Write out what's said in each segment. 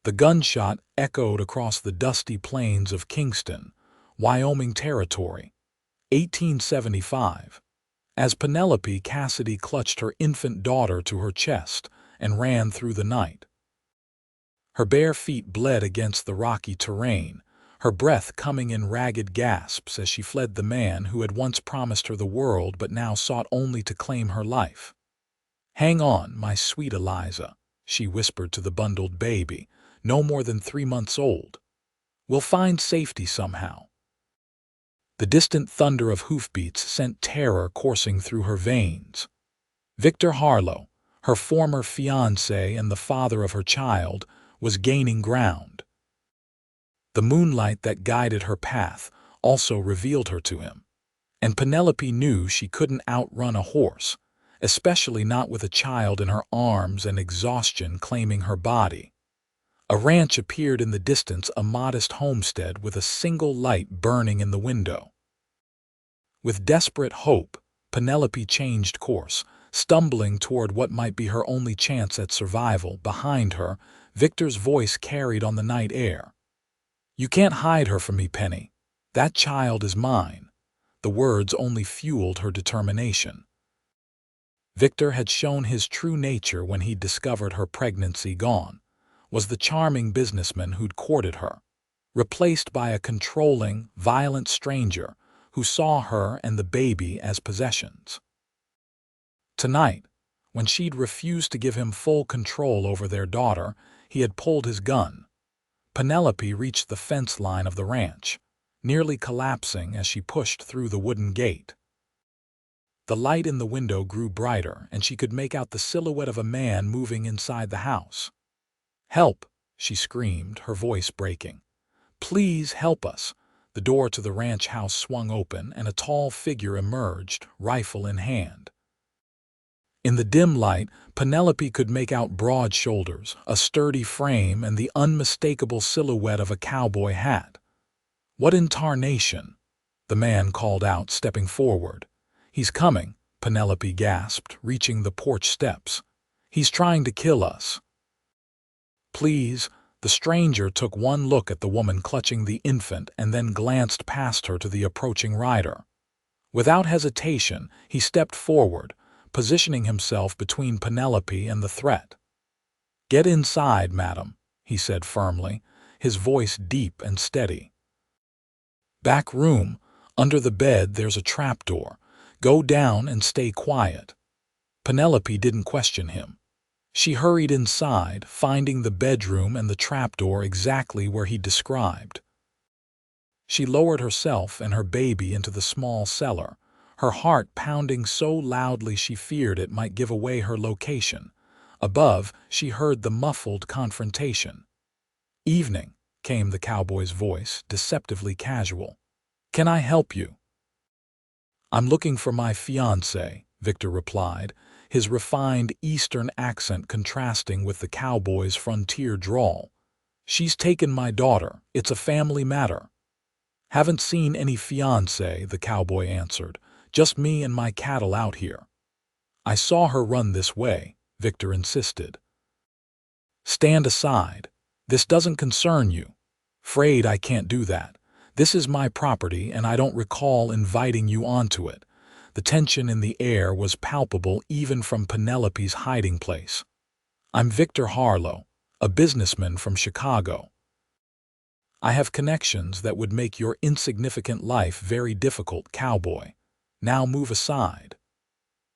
The gunshot echoed across the dusty plains of Kingston, Wyoming Territory, 1875, as Penelope Cassidy clutched her infant daughter to her chest and ran through the night. Her bare feet bled against the rocky terrain, her breath coming in ragged gasps as she fled the man who had once promised her the world but now sought only to claim her life. "Hang on, my sweet Eliza," she whispered to the bundled baby, no more than 3 months old. "We'll find safety somehow." The distant thunder of hoofbeats sent terror coursing through her veins. Victor Harlow, her former fiancé and the father of her child, was gaining ground. The moonlight that guided her path also revealed her to him, and Penelope knew she couldn't outrun a horse, especially not with a child in her arms and exhaustion claiming her body. A ranch appeared in the distance, a modest homestead with a single light burning in the window. With desperate hope, Penelope changed course, stumbling toward what might be her only chance at survival. Behind her, Victor's voice carried on the night air. "You can't hide her from me, Penny. That child is mine." The words only fueled her determination. Victor had shown his true nature when he discovered her pregnancy gone, was the charming businessman who'd courted her, replaced by a controlling, violent stranger who saw her and the baby as possessions. Tonight, when she'd refused to give him full control over their daughter, he had pulled his gun. Penelope reached the fence line of the ranch, nearly collapsing as she pushed through the wooden gate. The light in the window grew brighter, and she could make out the silhouette of a man moving inside the house. "Help!" she screamed, her voice breaking. "Please help us!" The door to the ranch house swung open, and a tall figure emerged, rifle in hand. In the dim light, Penelope could make out broad shoulders, a sturdy frame, and the unmistakable silhouette of a cowboy hat. "What in tarnation?" the man called out, stepping forward. "He's coming," Penelope gasped, reaching the porch steps. "He's trying to kill us." "Please." The stranger took one look at the woman clutching the infant and then glanced past her to the approaching rider. Without hesitation, he stepped forward, positioning himself between Penelope and the threat. "Get inside, madam," he said firmly, his voice deep and steady. "Back room. Under the bed there's a trapdoor. Go down and stay quiet." Penelope didn't question him. She hurried inside, finding the bedroom and the trapdoor exactly where he described. She lowered herself and her baby into the small cellar, her heart pounding so loudly she feared it might give away her location. Above, she heard the muffled confrontation. "Evening," came the cowboy's voice, deceptively casual. "Can I help you?" "I'm looking for my fiancé," Victor replied, his refined Eastern accent contrasting with the cowboy's frontier drawl. "She's taken my daughter. It's a family matter." "Haven't seen any fiancé," the cowboy answered. "Just me and my cattle out here." "I saw her run this way," Victor insisted. "Stand aside. This doesn't concern you." "'Fraid I can't do that. This is my property and I don't recall inviting you onto it." The tension in the air was palpable even from Penelope's hiding place. "I'm Victor Harlow, a businessman from Chicago. I have connections that would make your insignificant life very difficult, cowboy. Now move aside."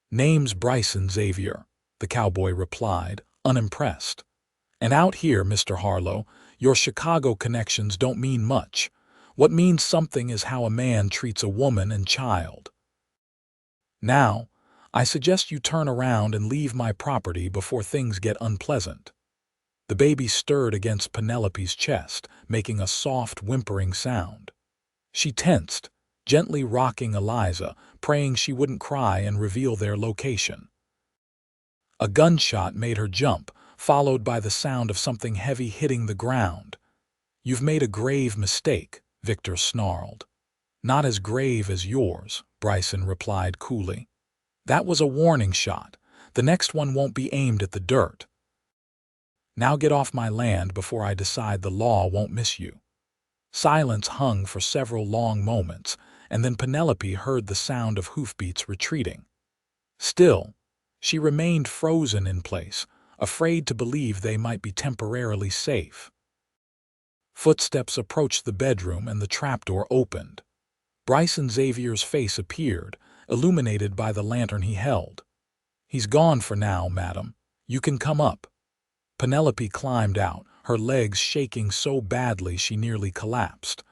"Name's Bryson Xavier," the cowboy replied, unimpressed. "And out here, Mr. Harlow, your Chicago connections don't mean much. What means something is how a man treats a woman and child. Now, I suggest you turn around and leave my property before things get unpleasant." The baby stirred against Penelope's chest, making a soft, whimpering sound. She tensed, gently rocking Eliza, praying she wouldn't cry and reveal their location. A gunshot made her jump, followed by the sound of something heavy hitting the ground. "You've made a grave mistake," Victor snarled. "Not as grave as yours," Bryson replied coolly. "That was a warning shot. The next one won't be aimed at the dirt." Now get off my land before I decide the law won't miss you." Silence hung for several long moments, and then Penelope heard the sound of hoofbeats retreating. Still, she remained frozen in place, afraid to believe they might be temporarily safe. Footsteps approached the bedroom and the trapdoor opened. Bryson Xavier's face appeared, illuminated by the lantern he held. "He's gone for now, madam. You can come up." Penelope climbed out, her legs shaking so badly she nearly collapsed.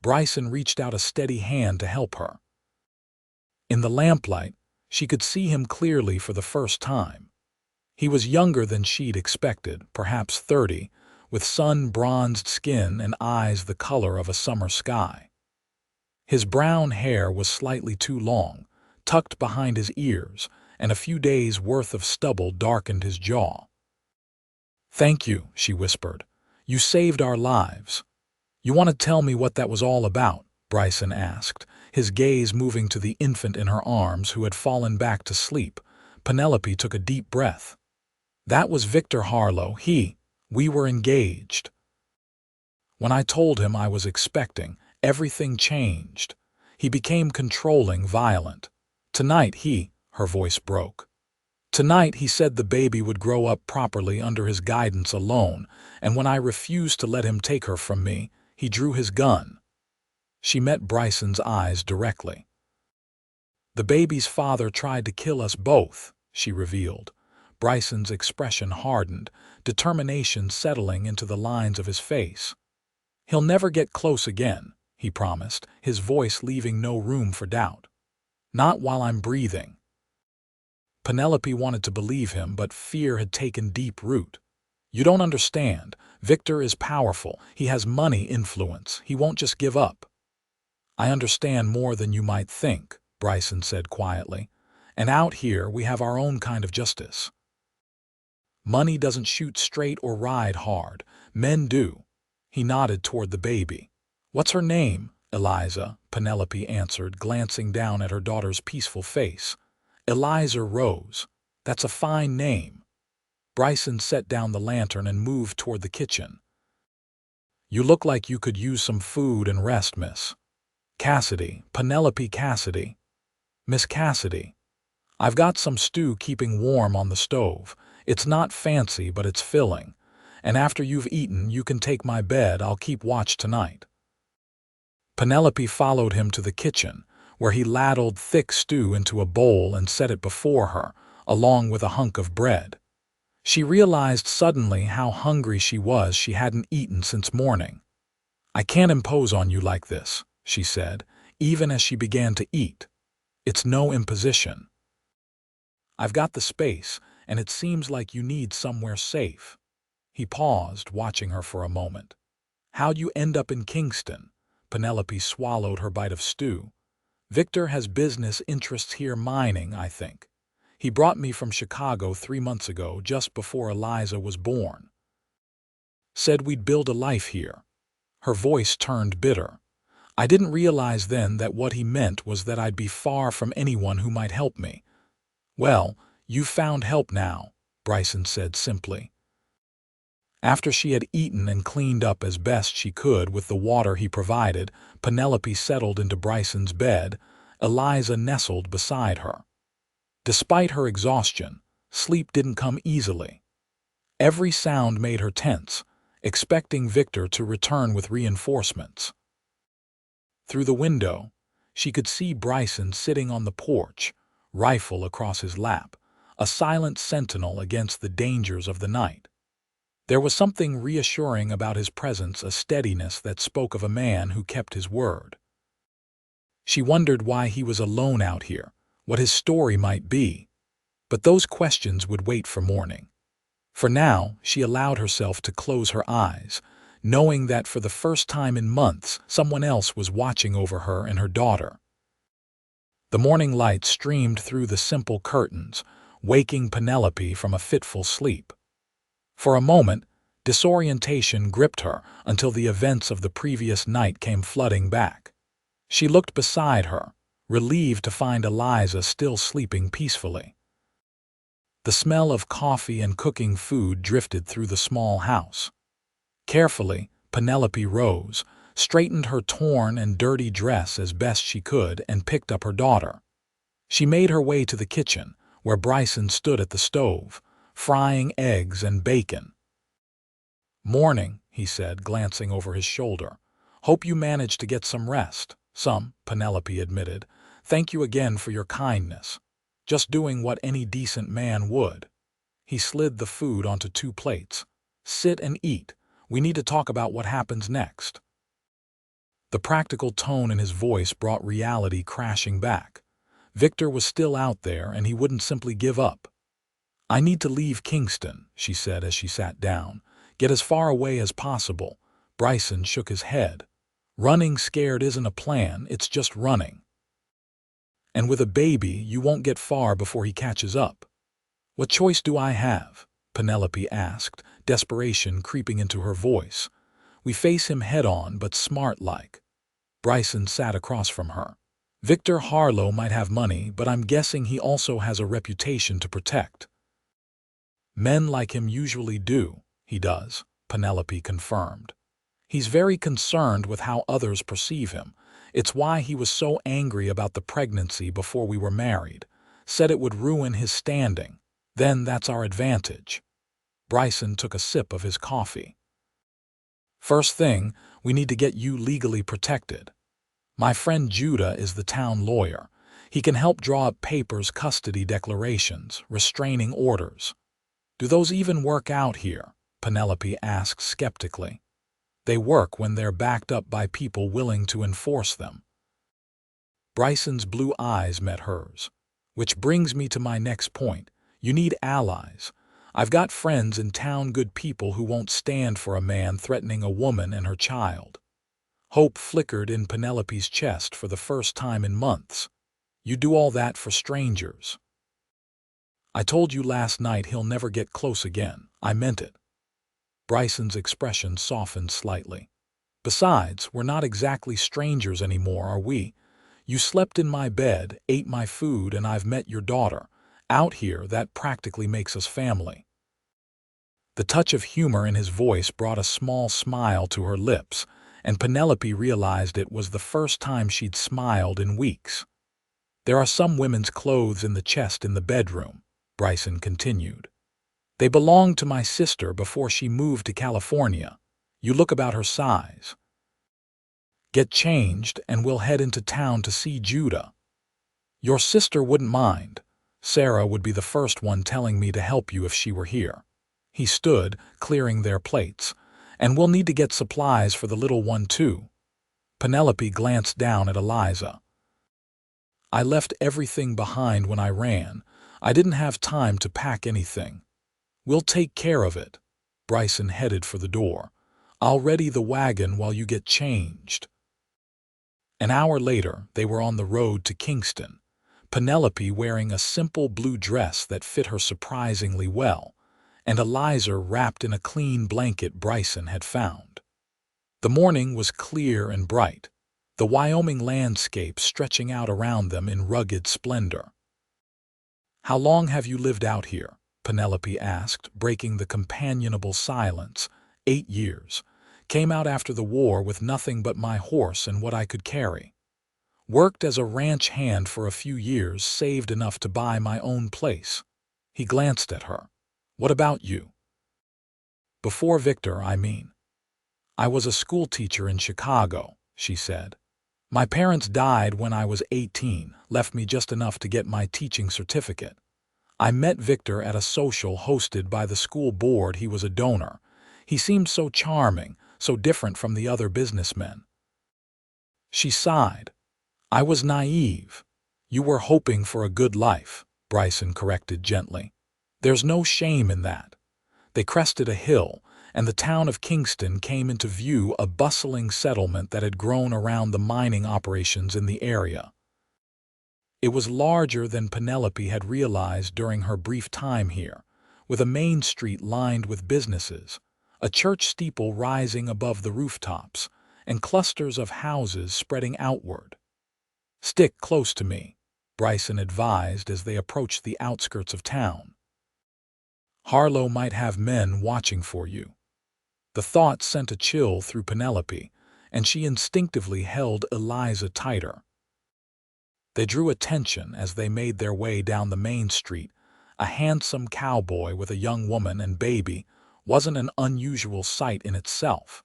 Bryson reached out a steady hand to help her. In the lamplight, she could see him clearly for the first time. He was younger than she'd expected, perhaps 30, with sun-bronzed skin and eyes the color of a summer sky. His brown hair was slightly too long, tucked behind his ears, and a few days' worth of stubble darkened his jaw. "Thank you," she whispered. "You saved our lives." "You want to tell me what that was all about?" Bryson asked, his gaze moving to the infant in her arms who had fallen back to sleep. Penelope took a deep breath. "That was Victor Harlow. We were engaged. When I told him I was expecting, everything changed. He became controlling, violent. Tonight her voice broke. Tonight he said the baby would grow up properly under his guidance alone, and when I refused to let him take her from me, he drew his gun." She met Bryson's eyes directly. "The baby's father tried to kill us both," she revealed. Bryson's expression hardened, determination settling into the lines of his face. "He'll never get close again," he promised, his voice leaving no room for doubt. "Not while I'm breathing." Penelope wanted to believe him, but fear had taken deep root. "You don't understand. Victor is powerful. He has money, influence. He won't just give up." "I understand more than you might think," Bryson said quietly. "And out here we have our own kind of justice. Money doesn't shoot straight or ride hard. Men do." He nodded toward the baby. "What's her name?" "Eliza," Penelope answered, glancing down at her daughter's peaceful face. "Eliza Rose. That's a fine name." Bryson set down the lantern and moved toward the kitchen. "You look like you could use some food and rest, Miss Cassidy." "Penelope Cassidy." "Miss Cassidy. I've got some stew keeping warm on the stove. It's not fancy, but it's filling. And after you've eaten, you can take my bed. I'll keep watch tonight." Penelope followed him to the kitchen, where he ladled thick stew into a bowl and set it before her, along with a hunk of bread. She realized suddenly how hungry she was. She hadn't eaten since morning. "I can't impose on you like this," she said, even as she began to eat. "It's no imposition. I've got the space, and it seems like you need somewhere safe." He paused, watching her for a moment. "How'd you end up in Kingston?" Penelope swallowed her bite of stew. "Victor has business interests here, mining, I think. He brought me from Chicago 3 months ago, just before Eliza was born. Said we'd build a life here." Her voice turned bitter. "I didn't realize then that what he meant was that I'd be far from anyone who might help me." "Well, you've found help now," Bryson said simply. After she had eaten and cleaned up as best she could with the water he provided, Penelope settled into Bryson's bed, Eliza nestled beside her. Despite her exhaustion, sleep didn't come easily. Every sound made her tense, expecting Victor to return with reinforcements. Through the window, she could see Bryson sitting on the porch, rifle across his lap, a silent sentinel against the dangers of the night. There was something reassuring about his presence, a steadiness that spoke of a man who kept his word. She wondered why he was alone out here, what his story might be. But those questions would wait for morning. For now, she allowed herself to close her eyes, knowing that for the first time in months, someone else was watching over her and her daughter. The morning light streamed through the simple curtains, waking Penelope from a fitful sleep. For a moment, disorientation gripped her until the events of the previous night came flooding back. She looked beside her, relieved to find Eliza still sleeping peacefully. The smell of coffee and cooking food drifted through the small house. Carefully, Penelope rose, straightened her torn and dirty dress as best she could, and picked up her daughter. She made her way to the kitchen, where Bryson stood at the stove, frying eggs and bacon. "Morning," he said, glancing over his shoulder. "Hope you managed to get some rest." "Some," Penelope admitted. "Thank you again for your kindness. Just doing what any decent man would." He slid the food onto 2 plates. "Sit and eat. We need to talk about what happens next." The practical tone in his voice brought reality crashing back. Victor was still out there, and he wouldn't simply give up. "I need to leave Kingston," she said as she sat down. "Get as far away as possible." Bryson shook his head. "Running scared isn't a plan, it's just running. And with a baby, you won't get far before he catches up." "What choice do I have?" Penelope asked, desperation creeping into her voice. "We face him head-on, but smart-like." Bryson sat across from her. "Victor Harlow might have money, but I'm guessing he also has a reputation to protect." "Men like him usually do." "He does," Penelope confirmed. "He's very concerned with how others perceive him. It's why he was so angry about the pregnancy before we were married. Said it would ruin his standing. Then that's our advantage." Bryson took a sip of his coffee. "First thing, we need to get you legally protected. My friend Judah is the town lawyer. He can help draw up papers, custody declarations, restraining orders." "Do those even work out here?" Penelope asked skeptically. "They work when they're backed up by people willing to enforce them." Bryson's blue eyes met hers. "Which brings me to my next point. You need allies. I've got friends in town, good people who won't stand for a man threatening a woman and her child." Hope flickered in Penelope's chest for the first time in months. "You do all that for strangers?" "I told you last night he'll never get close again. I meant it." Bryson's expression softened slightly. "Besides, we're not exactly strangers anymore, are we? You slept in my bed, ate my food, and I've met your daughter. Out here, that practically makes us family." The touch of humor in his voice brought a small smile to her lips, and Penelope realized it was the first time she'd smiled in weeks. "There are some women's clothes in the chest in the bedroom," Bryson continued. "They belonged to my sister before she moved to California. You look about her size. Get changed, and we'll head into town to see Judah. Your sister wouldn't mind. Sarah would be the first one telling me to help you if she were here." He stood, clearing their plates. "And we'll need to get supplies for the little one, too." Penelope glanced down at Eliza. "I left everything behind when I ran. I didn't have time to pack anything." "We'll take care of it." Bryson headed for the door. "I'll ready the wagon while you get changed." An hour later, they were on the road to Kingston, Penelope wearing a simple blue dress that fit her surprisingly well, and Eliza wrapped in a clean blanket Bryson had found. The morning was clear and bright, the Wyoming landscape stretching out around them in rugged splendor. "How long have you lived out here?" Penelope asked, breaking the companionable silence. 8 years. Came out after the war with nothing but my horse and what I could carry. Worked as a ranch hand for a few years, saved enough to buy my own place." He glanced at her. "What about you?" "Before Victor, I mean." "I was a school teacher in Chicago," she said. "My parents died when I was 18, left me just enough to get my teaching certificate. I met Victor at a social hosted by the school board. He was a donor. He seemed so charming, so different from the other businessmen." She sighed. "I was naive." "You were hoping for a good life," Bryson corrected gently. "There's no shame in that." They crested a hill, and the town of Kingston came into view, a bustling settlement that had grown around the mining operations in the area. It was larger than Penelope had realized during her brief time here, with a main street lined with businesses, a church steeple rising above the rooftops, and clusters of houses spreading outward. "Stick close to me," Bryson advised as they approached the outskirts of town. Harlow might have men watching for you. The thought sent a chill through Penelope, and she instinctively held Eliza tighter. They drew attention as they made their way down the main street. A handsome cowboy with a young woman and baby wasn't an unusual sight in itself.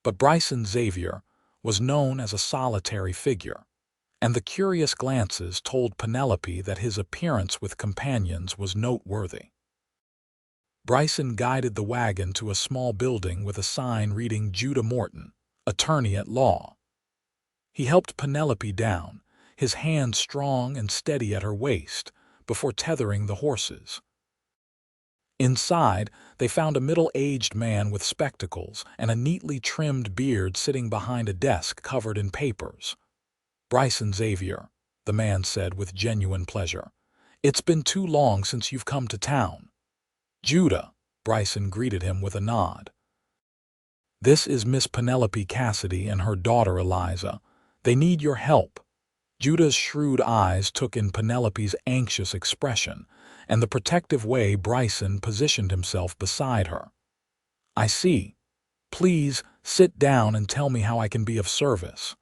But Bryson Xavier was known as a solitary figure, and the curious glances told Penelope that his appearance with companions was noteworthy. Bryson guided the wagon to a small building with a sign reading Judah Morton, attorney at law. He helped Penelope down, his hand strong and steady at her waist, before tethering the horses. Inside, they found a middle-aged man with spectacles and a neatly trimmed beard sitting behind a desk covered in papers. "Bryson Xavier," the man said with genuine pleasure. "It's been too long since you've come to town." "Judah," Bryson greeted him with a nod. "This is Miss Penelope Cassidy and her daughter Eliza. They need your help." Judah's shrewd eyes took in Penelope's anxious expression and the protective way Bryson positioned himself beside her. "I see. Please sit down and tell me how I can be of service."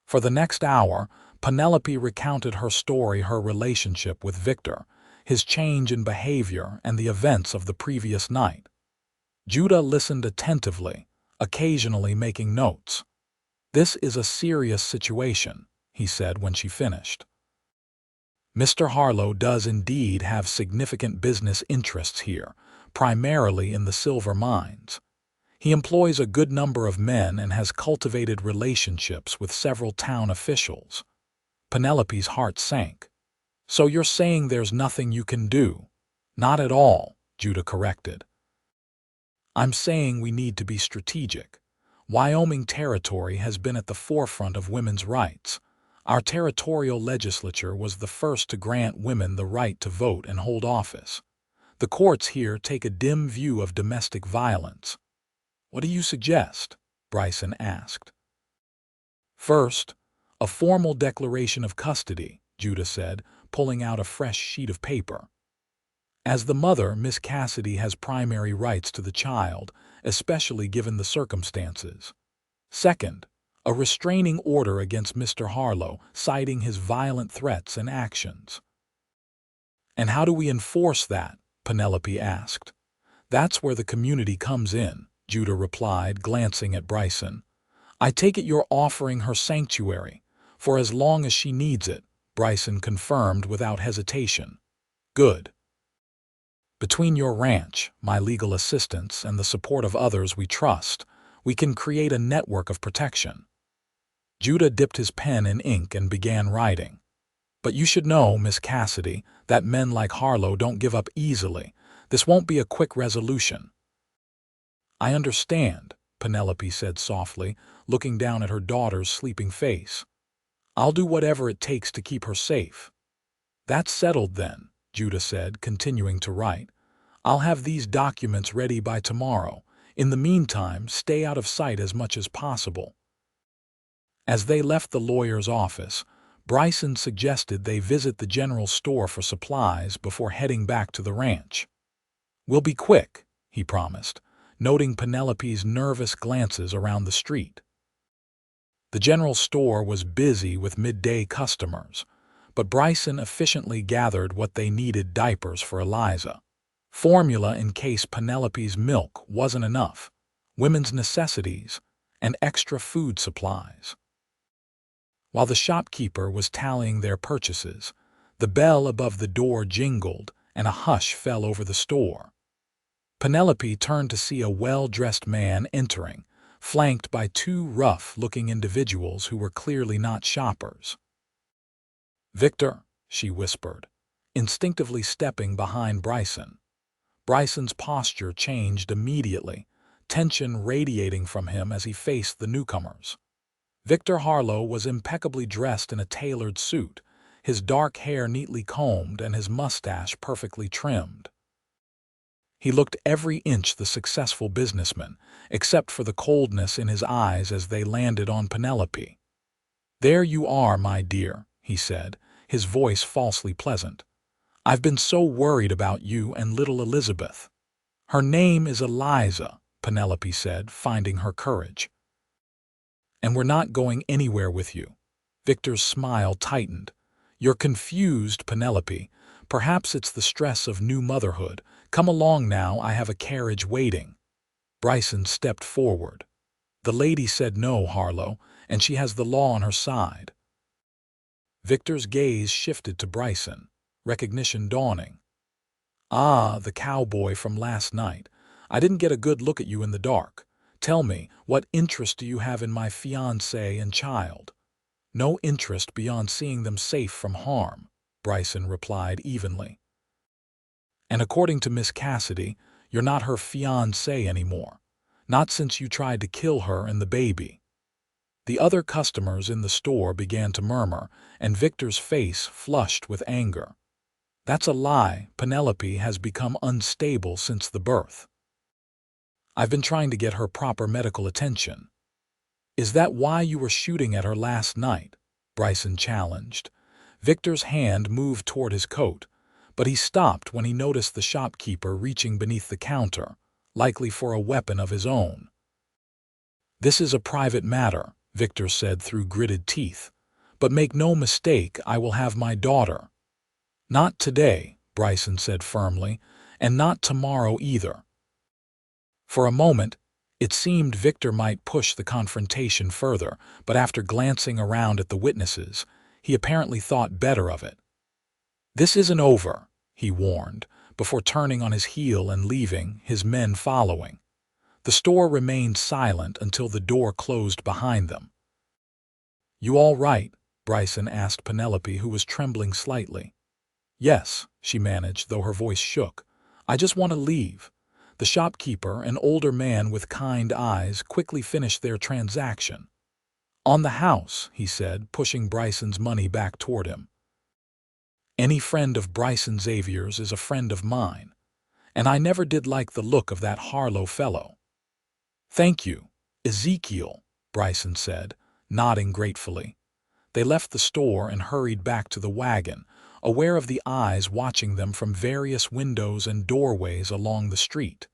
For the next hour, Penelope recounted her story, her relationship with Victor, his change in behavior, and the events of the previous night. Judah listened attentively, occasionally making notes. "This is a serious situation," he said when she finished. "Mr. Harlow does indeed have significant business interests here, primarily in the silver mines. He employs a good number of men and has cultivated relationships with several town officials." Penelope's heart sank. "So you're saying there's nothing you can do?" "Not at all," Judah corrected. "I'm saying we need to be strategic. Wyoming Territory has been at the forefront of women's rights. Our territorial legislature was the first to grant women the right to vote and hold office. The courts here take a dim view of domestic violence." "What do you suggest?" Bryson asked. "First, a formal declaration of custody," Judah said, pulling out a fresh sheet of paper. "As the mother, Miss Cassidy has primary rights to the child, especially given the circumstances. Second, a restraining order against Mr. Harlow, citing his violent threats and actions." "And how do we enforce that?" Penelope asked. "That's where the community comes in," Judah replied, glancing at Bryson. "I take it you're offering her sanctuary, for as long as she needs it," Bryson confirmed without hesitation. "Good. Between your ranch, my legal assistants, and the support of others we trust, we can create a network of protection." Judah dipped his pen in ink and began writing. "But you should know, Miss Cassidy, that men like Harlow don't give up easily. This won't be a quick resolution." "I understand," Penelope said softly, looking down at her daughter's sleeping face. "I'll do whatever it takes to keep her safe." "That's settled then," Judah said, continuing to write. "I'll have these documents ready by tomorrow. In the meantime, stay out of sight as much as possible." As they left the lawyer's office, Bryson suggested they visit the general store for supplies before heading back to the ranch. "We'll be quick," he promised, noting Penelope's nervous glances around the street. The general store was busy with midday customers, but Bryson efficiently gathered what they needed: diapers for Eliza, formula in case Penelope's milk wasn't enough, women's necessities, and extra food supplies. While the shopkeeper was tallying their purchases, the bell above the door jingled and a hush fell over the store. Penelope turned to see a well-dressed man entering, flanked by two rough-looking individuals who were clearly not shoppers. "Victor," she whispered, instinctively stepping behind Bryson. Bryson's posture changed immediately, tension radiating from him as he faced the newcomers. Victor Harlow was impeccably dressed in a tailored suit, his dark hair neatly combed and his mustache perfectly trimmed. He looked every inch the successful businessman, except for the coldness in his eyes as they landed on Penelope. "There you are, my dear," he said, his voice falsely pleasant. I've been so worried about you and little Elizabeth." "Her name is Eliza," Penelope said, finding her courage. "And we're not going anywhere with you." Victor's smile tightened. "You're confused, Penelope. Perhaps it's the stress of new motherhood. Come along now, I have a carriage waiting." Bryson stepped forward. "The lady said no, Harlow, and she has the law on her side." Victor's gaze shifted to Bryson, recognition dawning. "Ah, the cowboy from last night. I didn't get a good look at you in the dark. Tell me, what interest do you have in my fiancé and child?" "No interest beyond seeing them safe from harm," Bryson replied evenly. "And according to Miss Cassidy, you're not her fiancé anymore. Not since you tried to kill her and the baby." The other customers in the store began to murmur, and Victor's face flushed with anger. "That's a lie. Penelope has become unstable since the birth. I've been trying to get her proper medical attention." "Is that why you were shooting at her last night?" Bryson challenged. Victor's hand moved toward his coat, but he stopped when he noticed the shopkeeper reaching beneath the counter, likely for a weapon of his own. "This is a private matter," Victor said through gritted teeth. "But make no mistake, I will have my daughter." "Not today," Bryson said firmly, "and not tomorrow either." For a moment, it seemed Victor might push the confrontation further, but after glancing around at the witnesses, he apparently thought better of it. "This isn't over," he warned, before turning on his heel and leaving, his men following. The store remained silent until the door closed behind them. "You all right?" Bryson asked Penelope, who was trembling slightly. "Yes," she managed, though her voice shook. "I just want to leave." The shopkeeper, an older man with kind eyes, quickly finished their transaction. "On the house," he said, pushing Bryson's money back toward him. "Any friend of Bryson Xavier's is a friend of mine, and I never did like the look of that Harlow fellow." "Thank you, Ezekiel," Bryson said, nodding gratefully. They left the store and hurried back to the wagon, aware of the eyes watching them from various windows and doorways along the street.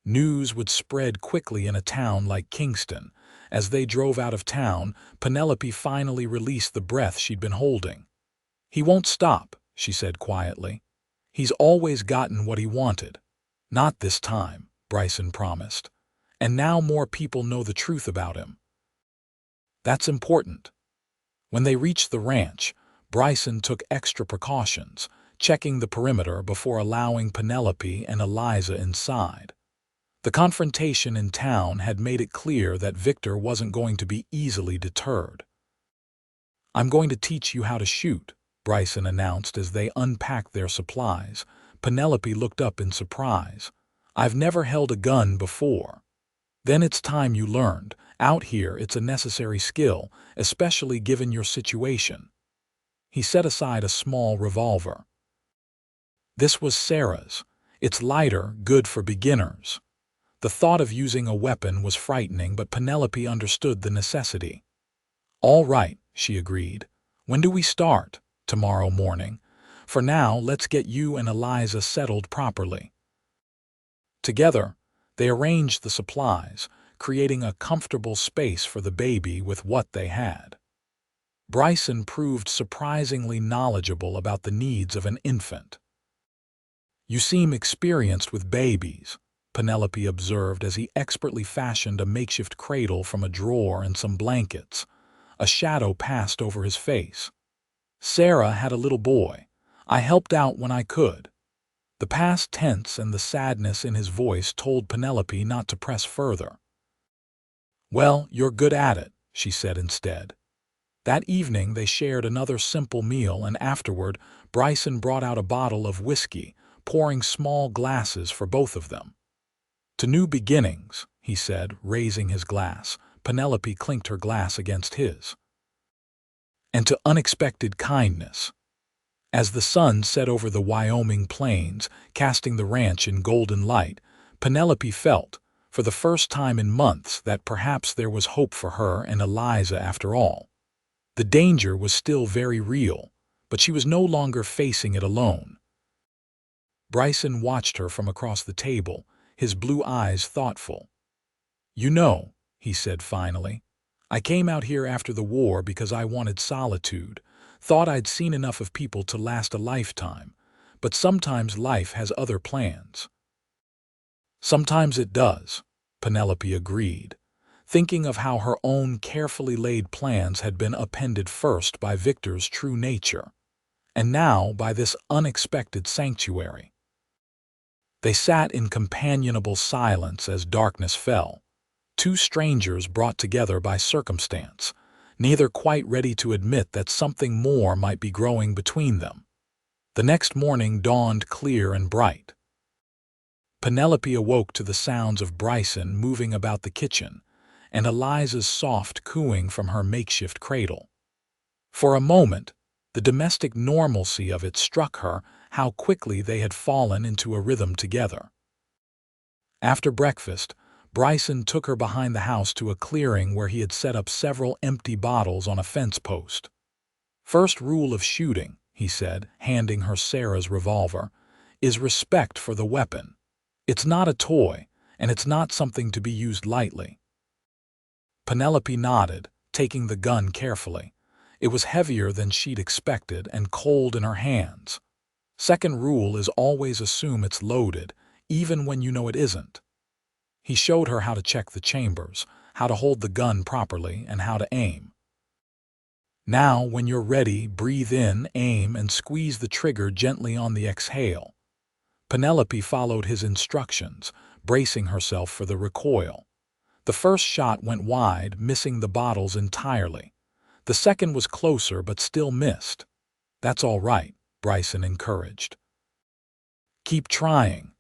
News would spread quickly in a town like Kingston. As they drove out of town, Penelope finally released the breath she'd been holding. "He won't stop," she said quietly. "He's always gotten what he wanted." "Not this time," Bryson promised. "And now more people know the truth about him." "That's important." When they reached the ranch, Bryson took extra precautions, checking the perimeter before allowing Penelope and Eliza inside. The confrontation in town had made it clear that Victor wasn't going to be easily deterred. "I'm going to teach you how to shoot," Bryson announced as they unpacked their supplies. Penelope looked up in surprise. "I've never held a gun before." "Then it's time you learned. Out here, it's a necessary skill, especially given your situation." He set aside a small revolver. This was Sarah's. It's lighter, good for beginners. The thought of using a weapon was frightening, but Penelope understood the necessity. "All right," she agreed. "When do we start?" "Tomorrow morning. For now, let's get you and Eliza settled properly." Together, they arranged the supplies, creating a comfortable space for the baby with what they had. Bryson proved surprisingly knowledgeable about the needs of an infant. "You seem experienced with babies," Penelope observed as he expertly fashioned a makeshift cradle from a drawer and some blankets. A shadow passed over his face. "Sarah had a little boy. I helped out when I could." The past tense and the sadness in his voice told Penelope not to press further. "Well, you're good at it," she said instead. That evening they shared another simple meal, and afterward Bryson brought out a bottle of whiskey, pouring small glasses for both of them. "To new beginnings," he said, raising his glass. Penelope clinked her glass against his. "And to unexpected kindness." As the sun set over the Wyoming plains, casting the ranch in golden light, Penelope felt, for the first time in months, that perhaps there was hope for her and Eliza after all. The danger was still very real, but she was no longer facing it alone. Bryson watched her from across the table, his blue eyes thoughtful. "You know," he said finally, "I came out here after the war because I wanted solitude, thought I'd seen enough of people to last a lifetime, but sometimes life has other plans." "Sometimes it does," Penelope agreed, thinking of how her own carefully laid plans had been upended first by Victor's true nature, and now by this unexpected sanctuary. They sat in companionable silence as darkness fell, two strangers brought together by circumstance, neither quite ready to admit that something more might be growing between them. The next morning dawned clear and bright. Penelope awoke to the sounds of Bryson moving about the kitchen and Eliza's soft cooing from her makeshift cradle. For a moment, the domestic normalcy of it struck her how quickly they had fallen into a rhythm together. After breakfast, Bryson took her behind the house to a clearing where he had set up several empty bottles on a fence post. "First rule of shooting," he said, handing her Sarah's revolver, "is respect for the weapon. It's not a toy, and it's not something to be used lightly." Penelope nodded, taking the gun carefully. It was heavier than she'd expected and cold in her hands. "Second rule is always assume it's loaded, even when you know it isn't." He showed her how to check the chambers, how to hold the gun properly, and how to aim. "Now, when you're ready, breathe in, aim, and squeeze the trigger gently on the exhale." Penelope followed his instructions, bracing herself for the recoil. The first shot went wide, missing the bottles entirely. The second was closer but still missed. "That's all right," Bryson encouraged. "Keep trying."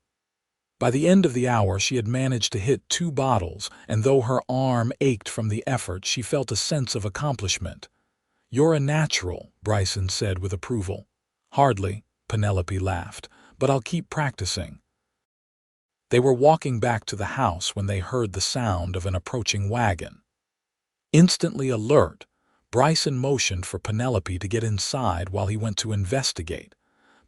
By the end of the hour, she had managed to hit 2 bottles, and though her arm ached from the effort, she felt a sense of accomplishment. "You're a natural," Bryson said with approval. "Hardly," Penelope laughed, "but I'll keep practicing." They were walking back to the house when they heard the sound of an approaching wagon. Instantly alert, Bryson motioned for Penelope to get inside while he went to investigate.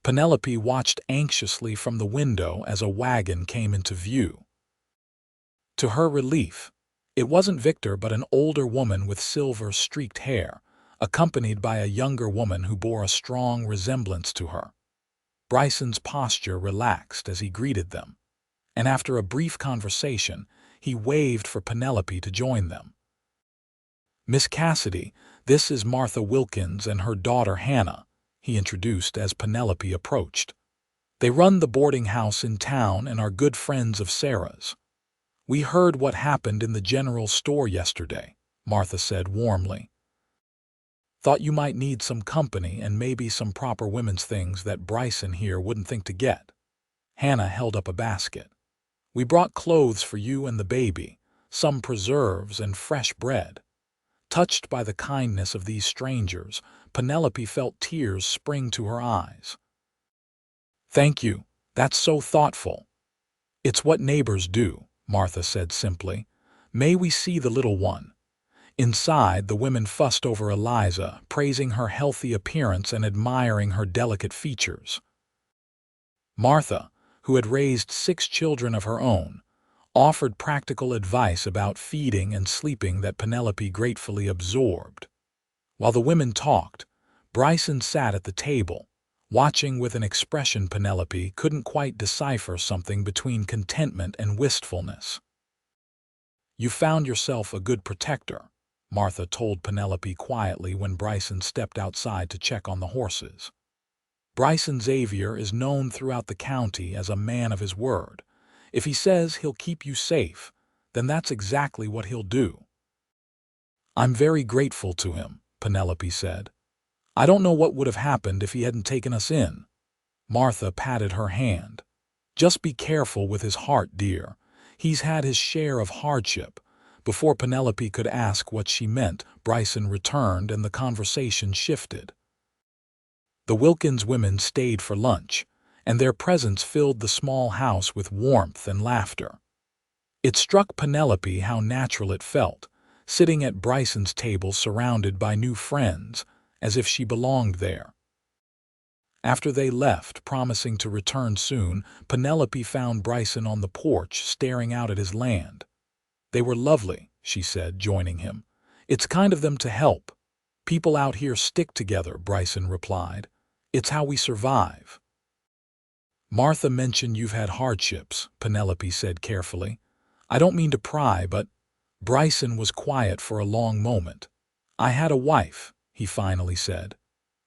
Penelope watched anxiously from the window as a wagon came into view. To her relief, it wasn't Victor but an older woman with silver-streaked hair, accompanied by a younger woman who bore a strong resemblance to her. Bryson's posture relaxed as he greeted them, and after a brief conversation, he waved for Penelope to join them. "Miss Cassidy, this is Martha Wilkins and her daughter Hannah," he introduced as Penelope approached. "They run the boarding house in town and are good friends of Sarah's." "We heard what happened in the general store yesterday," Martha said warmly. "Thought you might need some company and maybe some proper women's things that Bryson here wouldn't think to get." Hannah held up a basket. "We brought clothes for you and the baby, some preserves and fresh bread." Touched by the kindness of these strangers, Penelope felt tears spring to her eyes. "Thank you, that's so thoughtful." "It's what neighbors do," Martha said simply. "May we see the little one?" Inside, the women fussed over Eliza, praising her healthy appearance and admiring her delicate features. Martha, who had raised 6 children of her own, offered practical advice about feeding and sleeping that Penelope gratefully absorbed. While the women talked, Bryson sat at the table, watching with an expression Penelope couldn't quite decipher, something between contentment and wistfulness. "You found yourself a good protector," Martha told Penelope quietly when Bryson stepped outside to check on the horses. "Bryson Xavier is known throughout the county as a man of his word. If he says he'll keep you safe, then that's exactly what he'll do." "I'm very grateful to him," Penelope said. "I don't know what would have happened if he hadn't taken us in." Martha patted her hand. "Just be careful with his heart, dear. He's had his share of hardship." Before Penelope could ask what she meant, Bryson returned and the conversation shifted. The Wilkins women stayed for lunch, and their presence filled the small house with warmth and laughter. It struck Penelope how natural it felt, sitting at Bryson's table surrounded by new friends, as if she belonged there. After they left, promising to return soon, Penelope found Bryson on the porch, staring out at his land. "They were lovely," she said, joining him. "It's kind of them to help. People out here stick together," Bryson replied. "It's how we survive." "Martha mentioned you've had hardships," Penelope said carefully. "I don't mean to pry, but—" Bryson was quiet for a long moment. "I had a wife," he finally said.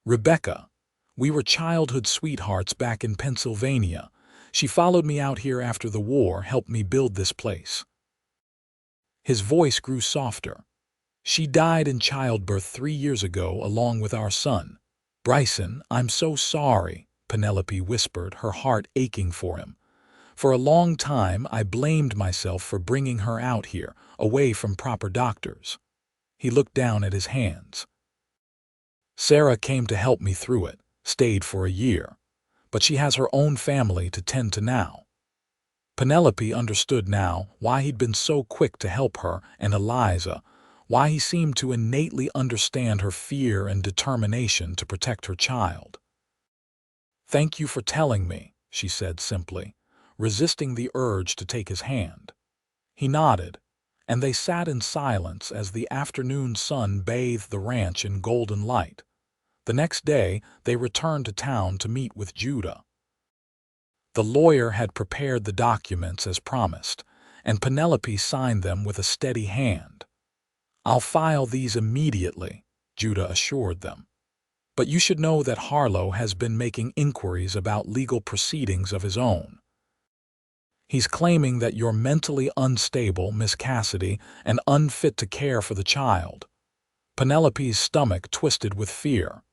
"Rebecca. We were childhood sweethearts back in Pennsylvania. She followed me out here after the war, helped me build this place." His voice grew softer. "She died in childbirth 3 years ago, along with our son." "Bryson, I'm so sorry," Penelope whispered, her heart aching for him. "For a long time, I blamed myself for bringing her out here, away from proper doctors." He looked down at his hands. "Sarah came to help me through it, stayed for a year. But she has her own family to tend to now." Penelope understood now why he'd been so quick to help her and Eliza, why he seemed to innately understand her fear and determination to protect her child. "Thank you for telling me," she said simply, resisting the urge to take his hand. He nodded, and they sat in silence as the afternoon sun bathed the ranch in golden light. The next day, they returned to town to meet with Judah. The lawyer had prepared the documents as promised, and Penelope signed them with a steady hand. "I'll file these immediately," Judah assured them. "But you should know that Harlow has been making inquiries about legal proceedings of his own. He's claiming that you're mentally unstable, Miss Cassidy, and unfit to care for the child." Penelope's stomach twisted with fear.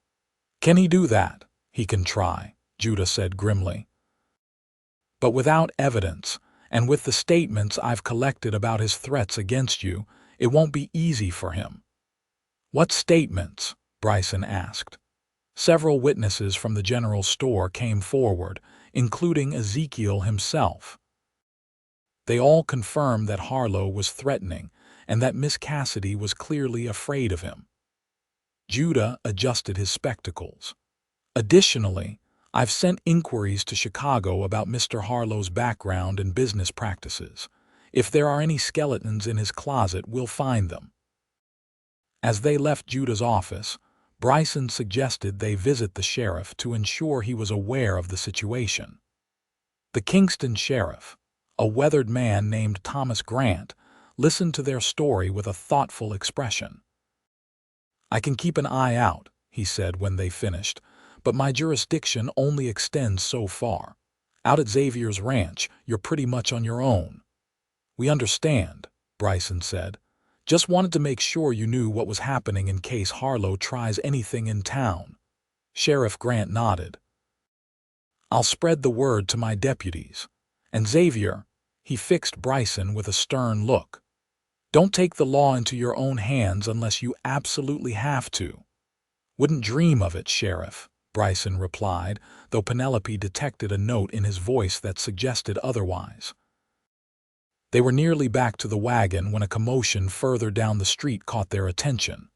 "Can he do that?" "He can try," Judah said grimly. "But without evidence, and with the statements I've collected about his threats against you, it won't be easy for him." "What statements?" Bryson asked. Several witnesses from the general store came forward, including Ezekiel himself. They all confirmed that Harlow was threatening and that Miss Cassidy was clearly afraid of him. Judah adjusted his spectacles. "Additionally, I've sent inquiries to Chicago about Mr. Harlow's background and business practices. If there are any skeletons in his closet, we'll find them." As they left Judah's office, Bryson suggested they visit the sheriff to ensure he was aware of the situation. The Kingston sheriff, a weathered man named Thomas Grant, listened to their story with a thoughtful expression. "I can keep an eye out," he said when they finished, "but my jurisdiction only extends so far. Out at Xavier's ranch, you're pretty much on your own." "We understand," Bryson said. "Just wanted to make sure you knew what was happening in case Harlow tries anything in town." Sheriff Grant nodded. "I'll spread the word to my deputies. And Xavier," he fixed Bryson with a stern look, "don't take the law into your own hands unless you absolutely have to." "Wouldn't dream of it, Sheriff," Bryson replied, though Penelope detected a note in his voice that suggested otherwise. They were nearly back to the wagon when a commotion further down the street caught their attention.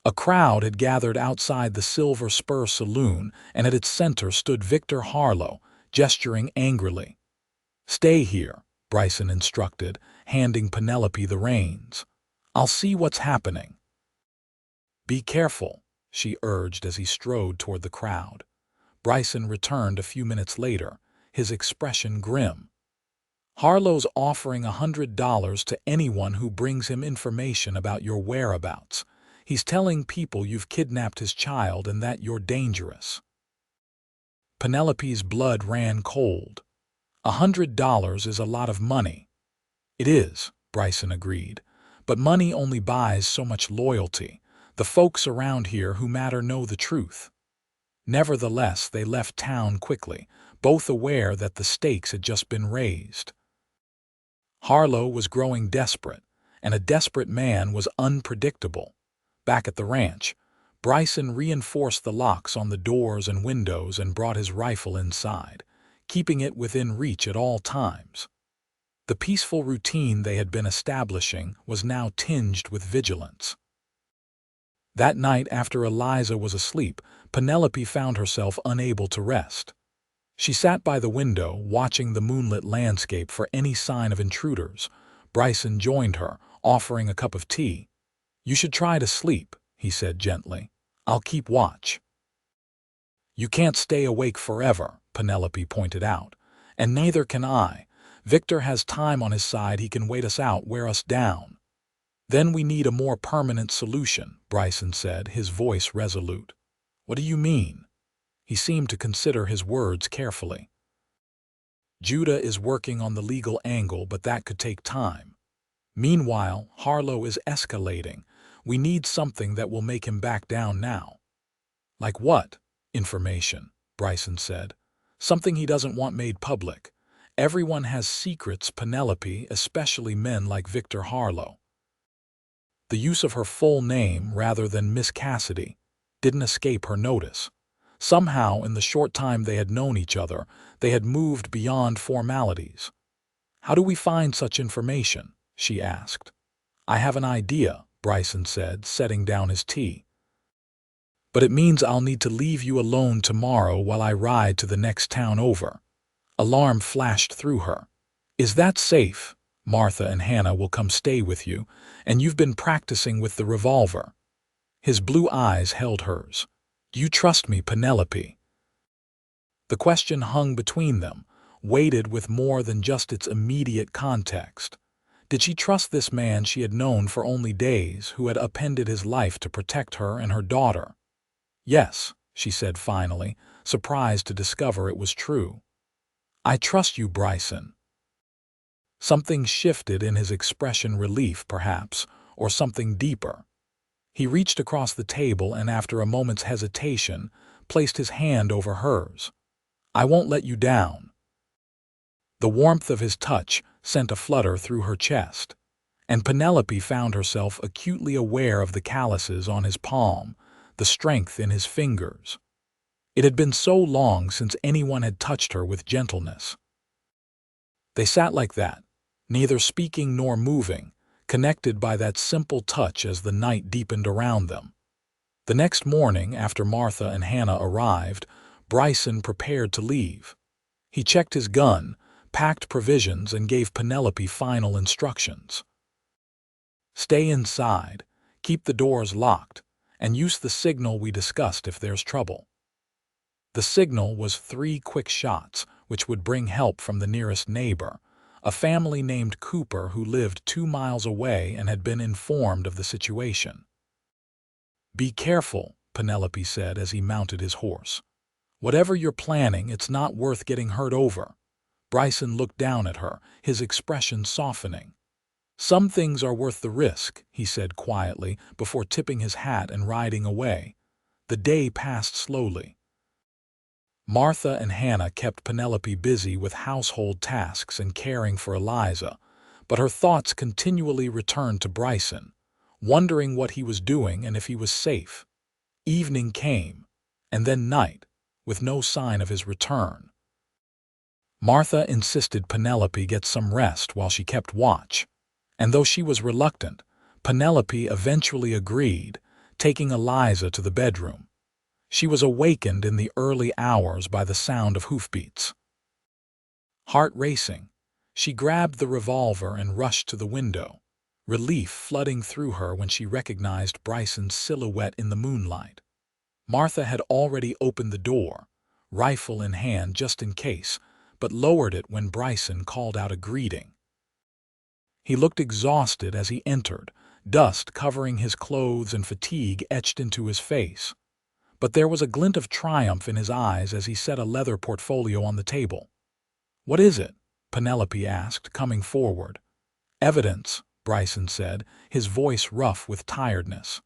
A crowd had gathered outside the Silver Spur Saloon, and at its center stood Victor Harlow, gesturing angrily. "Stay here," Bryson instructed, handing Penelope the reins. "I'll see what's happening." "Be careful," she urged as he strode toward the crowd. Bryson returned a few minutes later, his expression grim. "Harlow's offering $100 to anyone who brings him information about your whereabouts. He's telling people you've kidnapped his child and that you're dangerous." Penelope's blood ran cold. $100 is a lot of money." "It is," Bryson agreed, "but money only buys so much loyalty. The folks around here who matter know the truth." Nevertheless, they left town quickly, both aware that the stakes had just been raised. Harlow was growing desperate, and a desperate man was unpredictable. Back at the ranch, Bryson reinforced the locks on the doors and windows and brought his rifle inside, keeping it within reach at all times. The peaceful routine they had been establishing was now tinged with vigilance. That night, after Eliza was asleep, Penelope found herself unable to rest. She sat by the window, watching the moonlit landscape for any sign of intruders. Bryson joined her, offering a cup of tea. "You should try to sleep," he said gently. "I'll keep watch." "You can't stay awake forever," Penelope pointed out. "And neither can I. Victor has time on his side. He can wait us out, wear us down." "Then we need a more permanent solution," Bryson said, his voice resolute. "What do you mean?" He seemed to consider his words carefully. "Judah is working on the legal angle, but that could take time. Meanwhile, Harlow is escalating. We need something that will make him back down now." "Like what?" "Information," Bryson said. "Something he doesn't want made public. Everyone has secrets, Penelope, especially men like Victor Harlow." The use of her full name rather than Miss Cassidy didn't escape her notice. Somehow, in the short time they had known each other, they had moved beyond formalities. "How do we find such information?" she asked. "I have an idea," Bryson said, setting down his tea. "But it means I'll need to leave you alone tomorrow while I ride to the next town over." Alarm flashed through her. "Is that safe? Martha and Hannah will come stay with you, and you've been practicing with the revolver." His blue eyes held hers. "Do you trust me, Penelope?" The question hung between them, weighted with more than just its immediate context. Did she trust this man she had known for only days, who had upended his life to protect her and her daughter? "Yes," she said finally, surprised to discover it was true. "I trust you, Bryson." Something shifted in his expression, relief perhaps, or something deeper. He reached across the table and, after a moment's hesitation, placed his hand over hers. "I won't let you down." The warmth of his touch sent a flutter through her chest, and Penelope found herself acutely aware of the calluses on his palm, the strength in his fingers. It had been so long since anyone had touched her with gentleness. They sat like that, neither speaking nor moving, connected by that simple touch as the night deepened around them. The next morning, after Martha and Hannah arrived, Bryson prepared to leave. He checked his gun, packed provisions, and gave Penelope final instructions. "Stay inside, keep the doors locked, and use the signal we discussed if there's trouble." The signal was 3 quick shots, which would bring help from the nearest neighbor, a family named Cooper who lived 2 miles away and had been informed of the situation. "Be careful," Penelope said as he mounted his horse. "Whatever you're planning, it's not worth getting hurt over." Bryson looked down at her, his expression softening. "Some things are worth the risk," he said quietly, before tipping his hat and riding away. The day passed slowly. Martha and Hannah kept Penelope busy with household tasks and caring for Eliza, but her thoughts continually returned to Bryson, wondering what he was doing and if he was safe. Evening came, and then night, with no sign of his return. Martha insisted Penelope get some rest while she kept watch, and though she was reluctant, Penelope eventually agreed, taking Eliza to the bedroom. She was awakened in the early hours by the sound of hoofbeats. Heart racing, she grabbed the revolver and rushed to the window, relief flooding through her when she recognized Bryson's silhouette in the moonlight. Martha had already opened the door, rifle in hand just in case, but lowered it when Bryson called out a greeting. He looked exhausted as he entered, dust covering his clothes and fatigue etched into his face. But there was a glint of triumph in his eyes as he set a leather portfolio on the table. "What is it?" Penelope asked, coming forward. "Evidence," Bryson said, his voice rough with tiredness.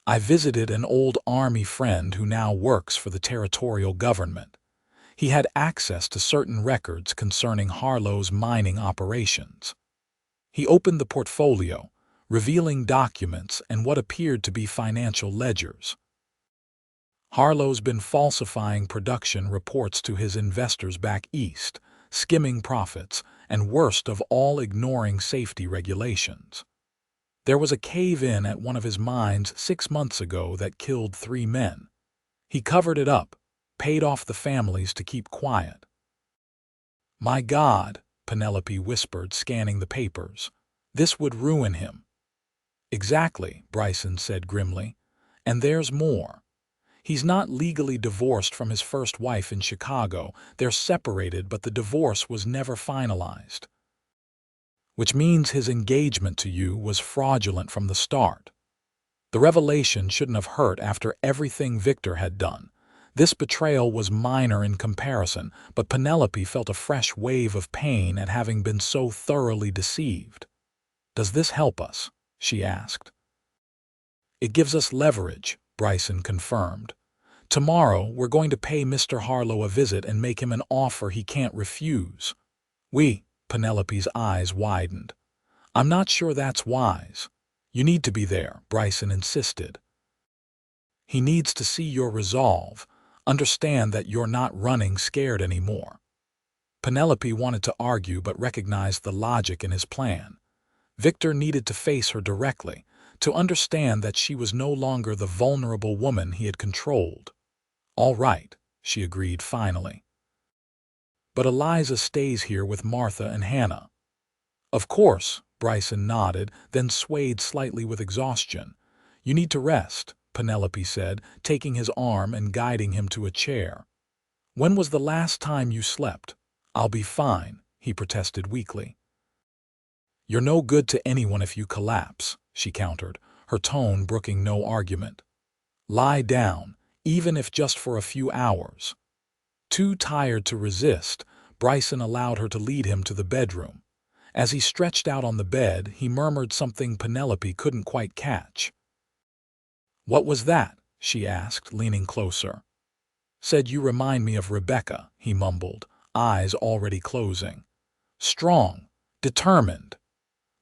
"I visited an old Army friend who now works for the territorial government. He had access to certain records concerning Harlow's mining operations." He opened the portfolio, revealing documents and what appeared to be financial ledgers. "Harlow's been falsifying production reports to his investors back east, skimming profits, and worst of all, ignoring safety regulations." There was a cave-in at one of his mines 6 months ago that killed 3 men. He covered it up, paid off the families to keep quiet. "My God," Penelope whispered, scanning the papers. "This would ruin him." "Exactly," Bryson said grimly. "And there's more. He's not legally divorced from his first wife in Chicago. They're separated, but the divorce was never finalized. Which means his engagement to you was fraudulent from the start. The revelation shouldn't have hurt after everything Victor had done. This betrayal was minor in comparison, but Penelope felt a fresh wave of pain at having been so thoroughly deceived. "Does this help us?" she asked. "It gives us leverage," Bryson confirmed. "Tomorrow we're going to pay Mr. Harlow a visit and make him an offer he can't refuse." Penelope's eyes widened. "I'm not sure that's wise." "You need to be there," Bryson insisted. "He needs to see your resolve, understand that you're not running scared anymore." Penelope wanted to argue but recognized the logic in his plan. Victor needed to face her directly, to understand that she was no longer the vulnerable woman he had controlled. "All right," she agreed finally. "But Eliza stays here with Martha and Hannah." "Of course," Bryson nodded, then swayed slightly with exhaustion. "You need to rest," Penelope said, taking his arm and guiding him to a chair. "When was the last time you slept?" "I'll be fine," he protested weakly. "You're no good to anyone if you collapse," she countered, her tone brooking no argument. "Lie down, even if just for a few hours." Too tired to resist, Bryson allowed her to lead him to the bedroom. As he stretched out on the bed, he murmured something Penelope couldn't quite catch. "What was that?" she asked, leaning closer. "Said you remind me of Rebecca," he mumbled, eyes already closing. "Strong, determined."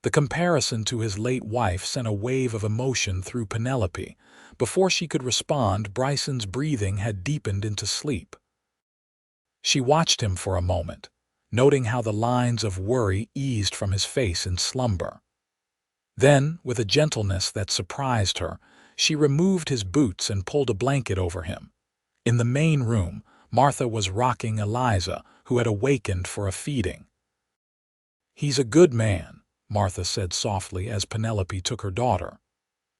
The comparison to his late wife sent a wave of emotion through Penelope. Before she could respond, Bryson's breathing had deepened into sleep. She watched him for a moment, noting how the lines of worry eased from his face in slumber. Then, with a gentleness that surprised her, she removed his boots and pulled a blanket over him. In the main room, Martha was rocking Eliza, who had awakened for a feeding. "He's a good man," Martha said softly as Penelope took her daughter.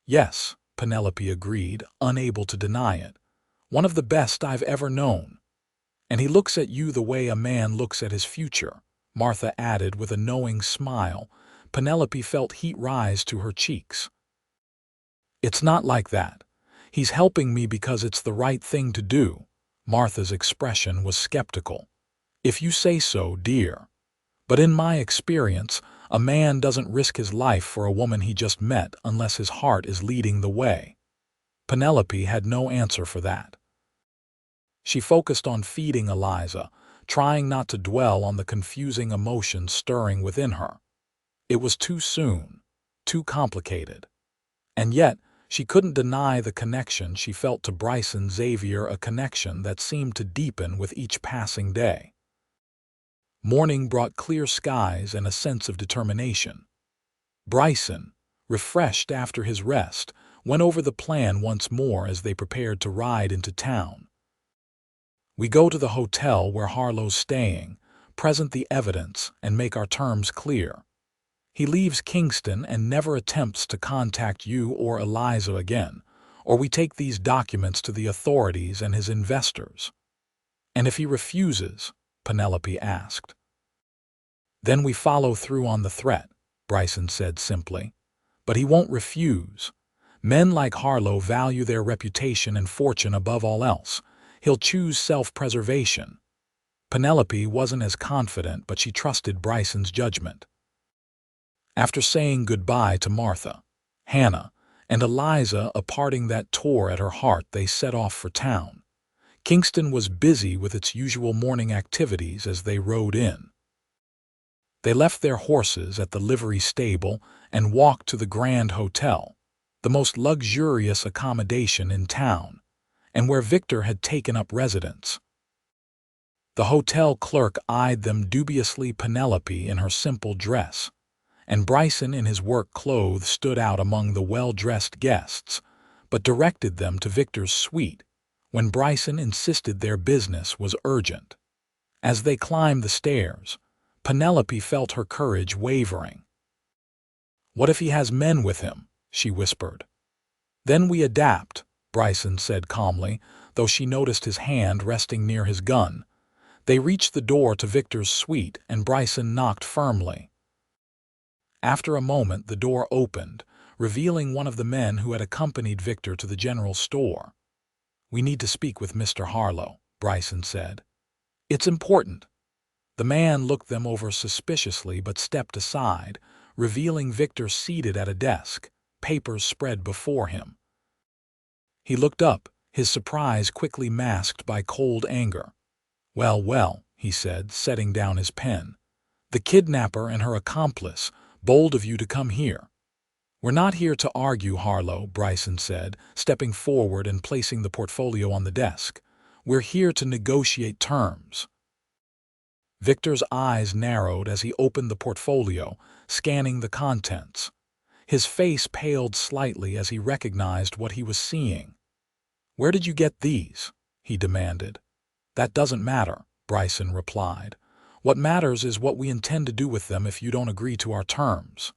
"Yes," Penelope agreed, unable to deny it. "One of the best I've ever known." "And he looks at you the way a man looks at his future," Martha added with a knowing smile. Penelope felt heat rise to her cheeks. "It's not like that. He's helping me because it's the right thing to do." Martha's expression was skeptical. "If you say so, dear. But in my experience, a man doesn't risk his life for a woman he just met unless his heart is leading the way." Penelope had no answer for that. She focused on feeding Eliza, trying not to dwell on the confusing emotions stirring within her. It was too soon, too complicated. And yet, she couldn't deny the connection she felt to Bryson Xavier, a connection that seemed to deepen with each passing day. Morning brought clear skies and a sense of determination. Bryson, refreshed after his rest, went over the plan once more as they prepared to ride into town. "We go to the hotel where Harlow's staying, present the evidence, and make our terms clear. He leaves Kingston and never attempts to contact you or Eliza again, or we take these documents to the authorities and his investors." "And if he refuses?" Penelope asked. "Then we follow through on the threat," Bryson said simply. "But he won't refuse. Men like Harlow value their reputation and fortune above all else. He'll choose self-preservation." Penelope wasn't as confident, but she trusted Bryson's judgment. After saying goodbye to Martha, Hannah, and Eliza imparting that tour at her heart, they set off for town. Kingston was busy with its usual morning activities as they rode in. They left their horses at the livery stable and walked to the Grand Hotel, the most luxurious accommodation in town, and where Victor had taken up residence. The hotel clerk eyed them dubiously. Penelope, in her simple dress, and Bryson in his work clothes stood out among the well-dressed guests, but directed them to Victor's suite when Bryson insisted their business was urgent. As they climbed the stairs, Penelope felt her courage wavering. "What if he has men with him?" she whispered. "Then we adapt," Bryson said calmly, though she noticed his hand resting near his gun. They reached the door to Victor's suite, and Bryson knocked firmly. After a moment, the door opened, revealing one of the men who had accompanied Victor to the general store. "We need to speak with Mr. Harlow," Bryson said. "It's important." The man looked them over suspiciously but stepped aside, revealing Victor seated at a desk, papers spread before him. He looked up, his surprise quickly masked by cold anger. "Well, well," he said, setting down his pen. "The kidnapper and her accomplice, bold of you to come here." "We're not here to argue, Harlow," Bryson said, stepping forward and placing the portfolio on the desk. "We're here to negotiate terms." Victor's eyes narrowed as he opened the portfolio, scanning the contents. His face paled slightly as he recognized what he was seeing. "Where did you get these?" he demanded. "That doesn't matter," Bryson replied. "What matters is what we intend to do with them if you don't agree to our terms."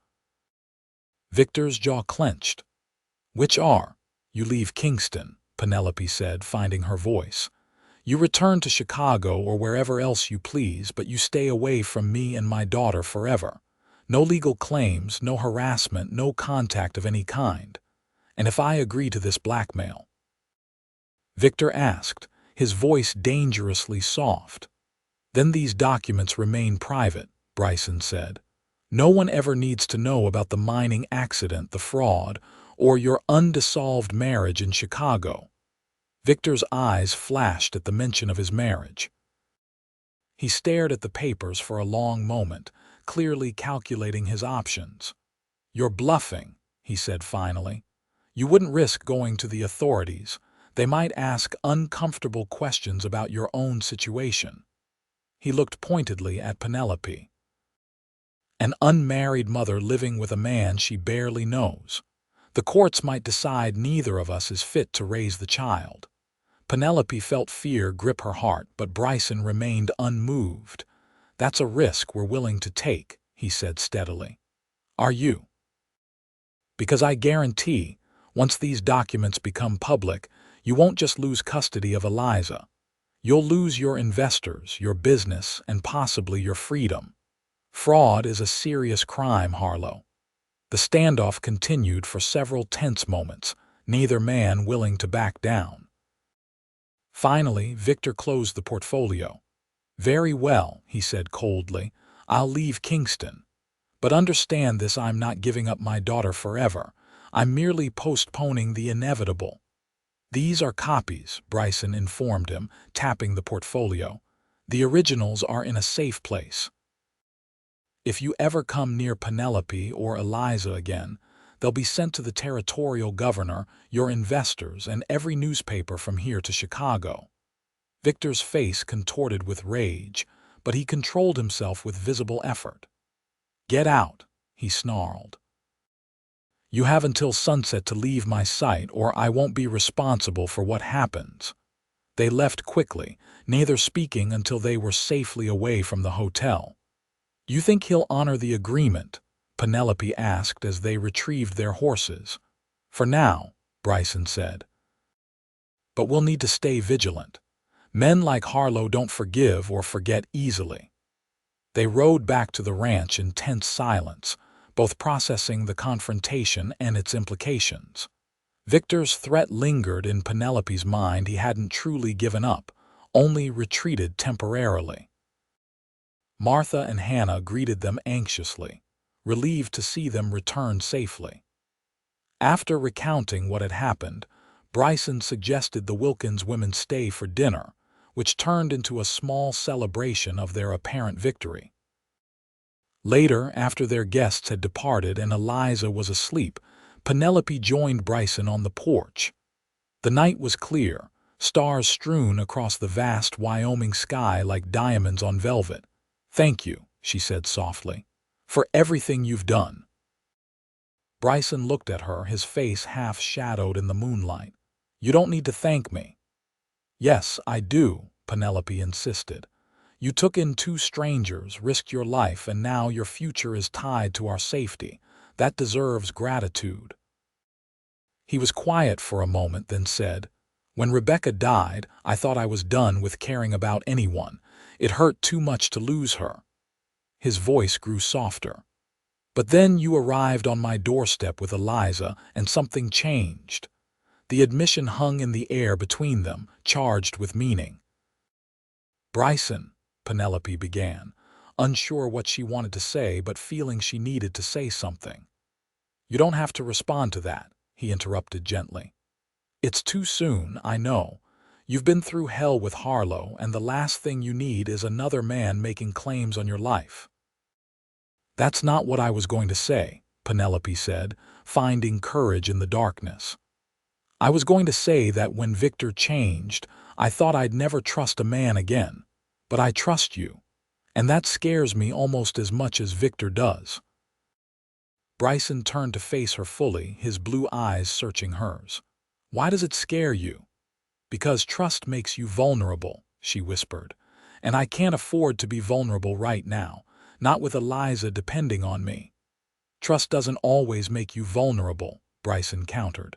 Victor's jaw clenched. "Which are?" "You leave Kingston," Penelope said, finding her voice. "You return to Chicago or wherever else you please, but you stay away from me and my daughter forever. No legal claims, no harassment, no contact of any kind. And if I agree to this blackmail?" Victor asked, his voice dangerously soft. "Then these documents remain private," Bryson said. "No one ever needs to know about the mining accident, the fraud, or your undissolved marriage in Chicago." Victor's eyes flashed at the mention of his marriage. He stared at the papers for a long moment, clearly calculating his options. "You're bluffing," he said finally. "You wouldn't risk going to the authorities. They might ask uncomfortable questions about your own situation." He looked pointedly at Penelope. "An unmarried mother living with a man she barely knows. The courts might decide neither of us is fit to raise the child." Penelope felt fear grip her heart, but Bryson remained unmoved. "That's a risk we're willing to take," he said steadily. "Are you?" "Because I guarantee, once these documents become public, you won't just lose custody of Eliza. You'll lose your investors, your business, and possibly your freedom. Fraud is a serious crime, Harlow." The standoff continued for several tense moments, neither man willing to back down. Finally, Victor closed the portfolio. "Very well," he said coldly. "I'll leave Kingston. But understand this, I'm not giving up my daughter forever. I'm merely postponing the inevitable." "These are copies," Bryson informed him, tapping the portfolio. "The originals are in a safe place. If you ever come near Penelope or Eliza again, they'll be sent to the territorial governor, your investors, and every newspaper from here to Chicago." Victor's face contorted with rage, but he controlled himself with visible effort. "Get out," he snarled. "You have until sunset to leave my sight, or I won't be responsible for what happens." They left quickly, neither speaking until they were safely away from the hotel. "You think he'll honor the agreement?" Penelope asked as they retrieved their horses. "For now," Bryson said. "But we'll need to stay vigilant. Men like Harlow don't forgive or forget easily." They rode back to the ranch in tense silence, both processing the confrontation and its implications. Victor's threat lingered in Penelope's mind. He hadn't truly given up, only retreated temporarily. Martha and Hannah greeted them anxiously, relieved to see them return safely. After recounting what had happened, Bryson suggested the Wilkins women stay for dinner, which turned into a small celebration of their apparent victory. Later, after their guests had departed and Eliza was asleep, Penelope joined Bryson on the porch. The night was clear, stars strewn across the vast Wyoming sky like diamonds on velvet. "Thank you," she said softly, For everything you've done." Bryson looked at her, his face half shadowed in the moonlight. "You don't need to thank me." "Yes, I do," Penelope insisted. "You took in two strangers, risked your life, and now your future is tied to our safety. That deserves gratitude." He was quiet for a moment, then said, "When Rebecca died, I thought I was done with caring about anyone. It hurt too much to lose her." His voice grew softer. "But then you arrived on my doorstep with Eliza, and something changed." The admission hung in the air between them, charged with meaning. "Bryson," Penelope began, unsure what she wanted to say but feeling she needed to say something. "You don't have to respond to that," he interrupted gently. "It's too soon, I know. You've been through hell with Harlow, and the last thing you need is another man making claims on your life." "That's not what I was going to say," Penelope said, finding courage in the darkness. "I was going to say that when Victor changed, I thought I'd never trust a man again. But I trust you, and that scares me almost as much as Victor does." Bryson turned to face her fully, his blue eyes searching hers. "Why does it scare you?" "Because trust makes you vulnerable," she whispered. "And I can't afford to be vulnerable right now, not with Eliza depending on me." "Trust doesn't always make you vulnerable," Bryson countered.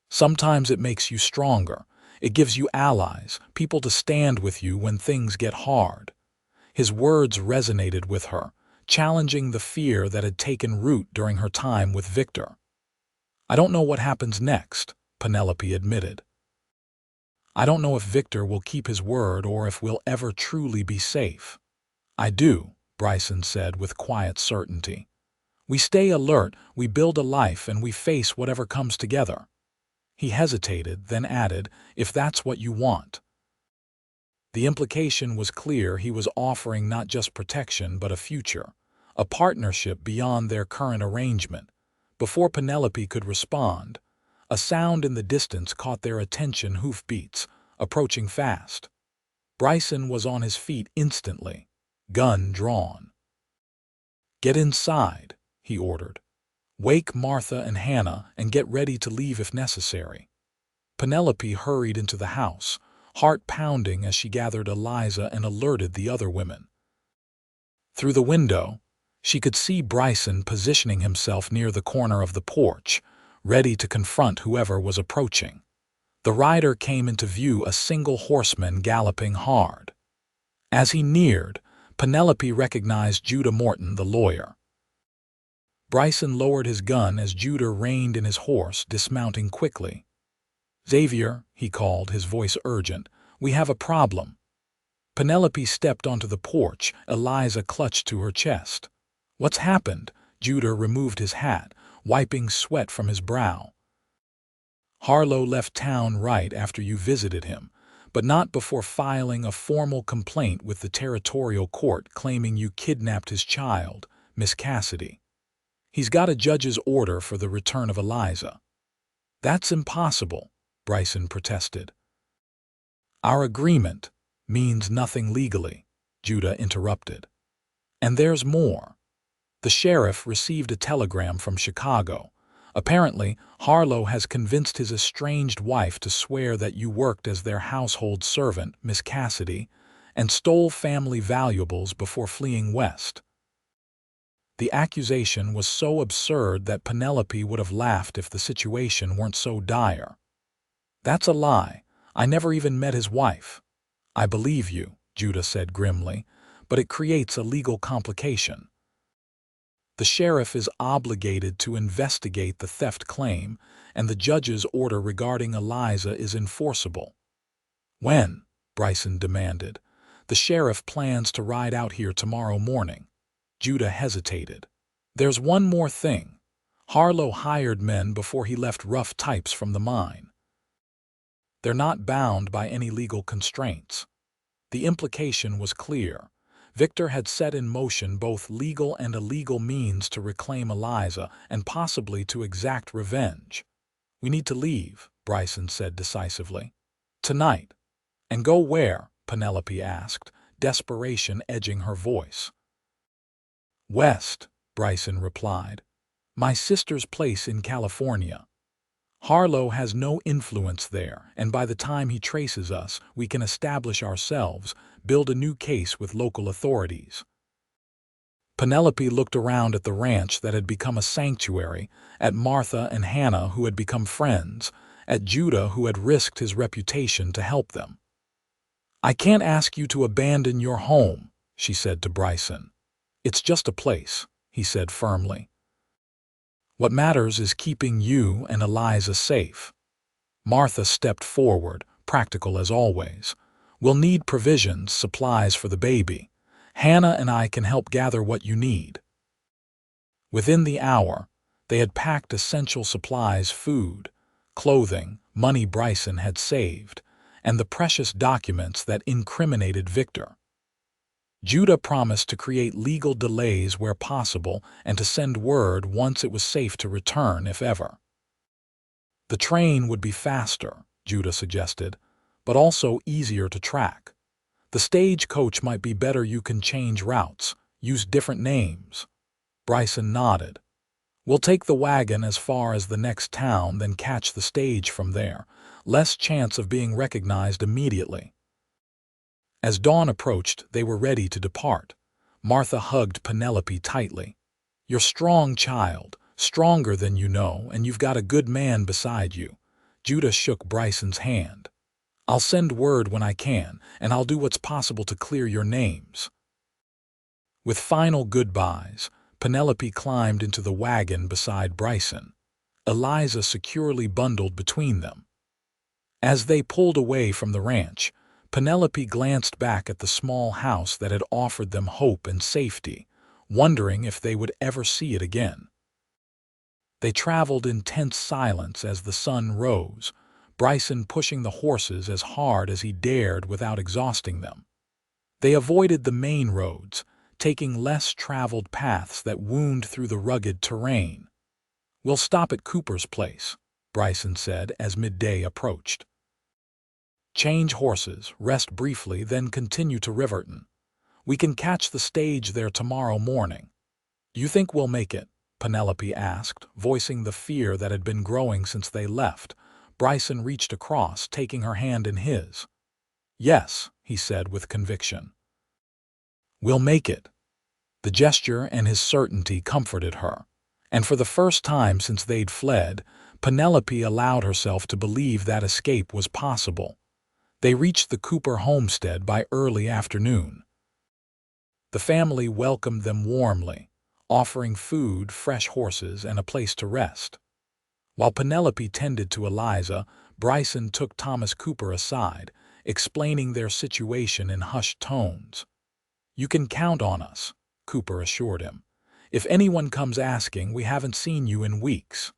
"Sometimes it makes you stronger. It gives you allies, people to stand with you when things get hard." His words resonated with her, challenging the fear that had taken root during her time with Victor. "I don't know what happens next," Penelope admitted. "I don't know if Victor will keep his word or if we'll ever truly be safe." "I do," Bryson said with quiet certainty. "We stay alert, we build a life, and we face whatever comes together." He hesitated, then added, "If that's what you want." The implication was clear. He was offering not just protection but a future, a partnership beyond their current arrangement. Before Penelope could respond, a sound in the distance caught their attention: hoofbeats, approaching fast. Bryson was on his feet instantly, gun drawn. "Get inside," he ordered. "Wake Martha and Hannah and get ready to leave if necessary." Penelope hurried into the house, heart pounding as she gathered Eliza and alerted the other women. Through the window, she could see Bryson positioning himself near the corner of the porch, ready to confront whoever was approaching. The rider came into view, a single horseman galloping hard. As he neared, Penelope recognized Judah Morton, the lawyer. Bryson lowered his gun as Judah reined in his horse, dismounting quickly. "Xavier," he called, his voice urgent, "we have a problem." Penelope stepped onto the porch, Eliza clutched to her chest. "What's happened?" Judah removed his hat, wiping sweat from his brow. "Harlow left town right after you visited him, but not before filing a formal complaint with the territorial court claiming you kidnapped his child, Miss Cassidy. He's got a judge's order for the return of Eliza." "That's impossible," Bryson protested. "Our agreement means nothing legally," Judah interrupted. "And there's more. The sheriff received a telegram from Chicago. Apparently, Harlow has convinced his estranged wife to swear that you worked as their household servant, Miss Cassidy, and stole family valuables before fleeing west." The accusation was so absurd that Penelope would have laughed if the situation weren't so dire. "That's a lie. I never even met his wife." "I believe you," Judah said grimly, "but it creates a legal complication. The sheriff is obligated to investigate the theft claim, and the judge's order regarding Eliza is enforceable." "When?" Bryson demanded. "The sheriff plans to ride out here tomorrow morning." Judah hesitated. "There's one more thing. Harlow hired men before he left rough types from the mine. They're not bound by any legal constraints." The implication was clear. Victor had set in motion both legal and illegal means to reclaim Eliza and possibly to exact revenge. "We need to leave," Bryson said decisively. "Tonight." "And go where?" Penelope asked, desperation edging her voice. West, Bryson replied. My sister's place in California. Harlow has no influence there, and by the time he traces us, we can establish ourselves, build a new case with local authorities. Penelope looked around at the ranch that had become a sanctuary, at Martha and Hannah who had become friends, at Judah who had risked his reputation to help them. I can't ask you to abandon your home, she said to Bryson. It's just a place, he said firmly. What matters is keeping you and Eliza safe. Martha stepped forward, practical as always. We'll need provisions, supplies for the baby. Hannah and I can help gather what you need. Within the hour, they had packed essential supplies, food, clothing, money Bryson had saved, and the precious documents that incriminated Victor. Judah promised to create legal delays where possible and to send word once it was safe to return, if ever. The train would be faster, Judah suggested, but also easier to track. The stagecoach might be better. You can change routes, use different names. Bryson nodded. We'll take the wagon as far as the next town, then catch the stage from there. Less chance of being recognized immediately. As dawn approached, they were ready to depart. Martha hugged Penelope tightly. You're strong, child, stronger than you know, and you've got a good man beside you. Judah shook Bryson's hand. I'll send word when I can, and I'll do what's possible to clear your names. With final goodbyes, Penelope climbed into the wagon beside Bryson, Eliza securely bundled between them. As they pulled away from the ranch, Penelope glanced back at the small house that had offered them hope and safety, wondering if they would ever see it again. They traveled in tense silence as the sun rose, Bryson pushing the horses as hard as he dared without exhausting them. They avoided the main roads, taking less traveled paths that wound through the rugged terrain. We'll stop at Cooper's place, Bryson said as midday approached. Change horses, rest briefly, then continue to Riverton. We can catch the stage there tomorrow morning. You think we'll make it? Penelope asked, voicing the fear that had been growing since they left. Bryson reached across, taking her hand in his. Yes, he said with conviction. We'll make it. The gesture and his certainty comforted her, and for the first time since they'd fled, Penelope allowed herself to believe that escape was possible. They reached the Cooper homestead by early afternoon. The family welcomed them warmly, offering food, fresh horses, and a place to rest. While Penelope tended to Eliza, Bryson took Thomas Cooper aside, explaining their situation in hushed tones. You can count on us, Cooper assured him. If anyone comes asking, we haven't seen you in weeks.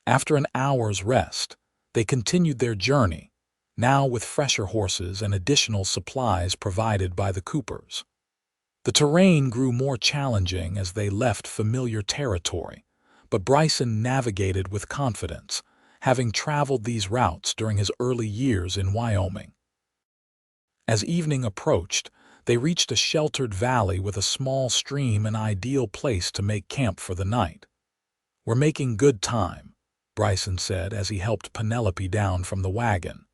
After an hour's rest, they continued their journey, now with fresher horses and additional supplies provided by the Coopers. The terrain grew more challenging as they left familiar territory, but Bryson navigated with confidence, having traveled these routes during his early years in Wyoming. As evening approached, they reached a sheltered valley with a small stream, an ideal place to make camp for the night. We're making good time, Bryson said as he helped Penelope down from the wagon.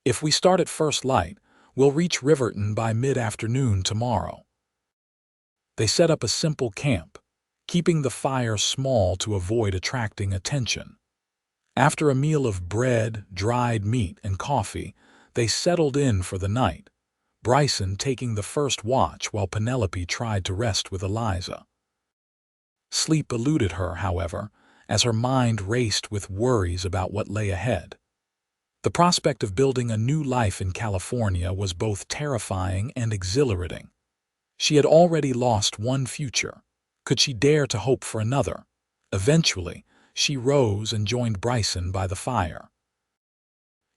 If we start at first light, we'll reach Riverton by mid-afternoon tomorrow. They set up a simple camp, keeping the fire small to avoid attracting attention. After a meal of bread, dried meat, and coffee, they settled in for the night, Bryson taking the first watch while Penelope tried to rest with Eliza. Sleep eluded her, however, as her mind raced with worries about what lay ahead. The prospect of building a new life in California was both terrifying and exhilarating. She had already lost one future. Could she dare to hope for another? Eventually, she rose and joined Bryson by the fire.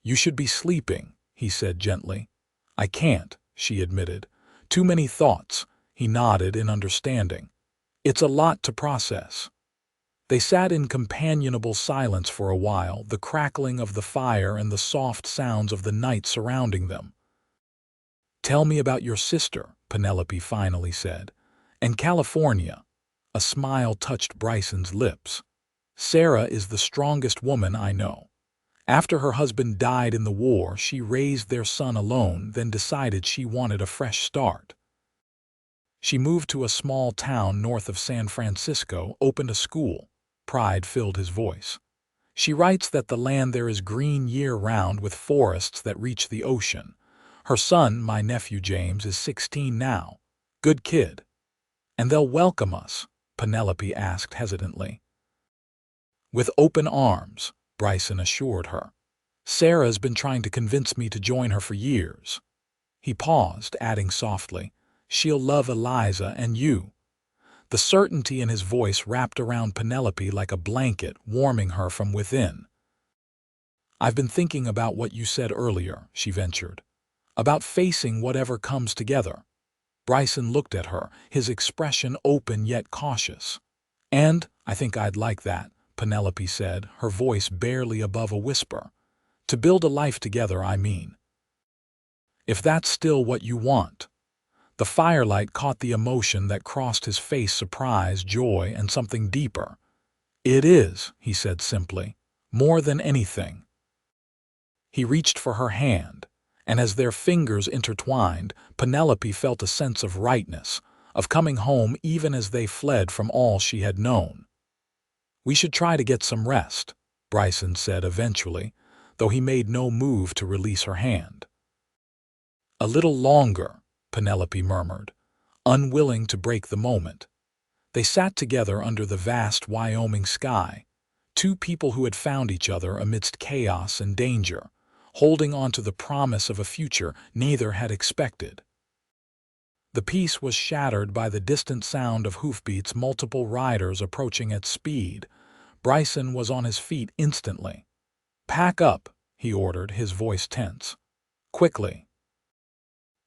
You should be sleeping, he said gently. I can't, she admitted. Too many thoughts, he nodded in understanding. It's a lot to process. They sat in companionable silence for a while, the crackling of the fire and the soft sounds of the night surrounding them. Tell me about your sister, Penelope finally said, And California. A smile touched Bryson's lips. Sarah is the strongest woman I know. After her husband died in the war, she raised their son alone, then decided she wanted a fresh start. She moved to a small town north of San Francisco, opened a school. Pride filled his voice. She writes that the land there is green year-round with forests that reach the ocean. Her son, my nephew James, is 16 now. Good kid. And they'll welcome us, Penelope asked hesitantly. With open arms, Bryson assured her. Sarah's been trying to convince me to join her for years. He paused, adding softly, she'll love Eliza and you. The certainty in his voice wrapped around Penelope like a blanket, warming her from within. I've been thinking about what you said earlier, she ventured. About facing whatever comes together. Bryson looked at her, his expression open yet cautious. And I think I'd like that, Penelope said, her voice barely above a whisper. To build a life together, I mean. If that's still what you want. The firelight caught the emotion that crossed his face: surprise, joy, and something deeper. It is, he said simply, more than anything. He reached for her hand, and as their fingers intertwined, Penelope felt a sense of rightness, of coming home even as they fled from all she had known. We should try to get some rest, Bryson said eventually, though he made no move to release her hand. A little longer, Penelope murmured, unwilling to break the moment. They sat together under the vast Wyoming sky, two people who had found each other amidst chaos and danger, holding on to the promise of a future neither had expected. The peace was shattered by the distant sound of hoofbeats, multiple riders approaching at speed. Bryson was on his feet instantly. Pack up, he ordered, his voice tense. Quickly.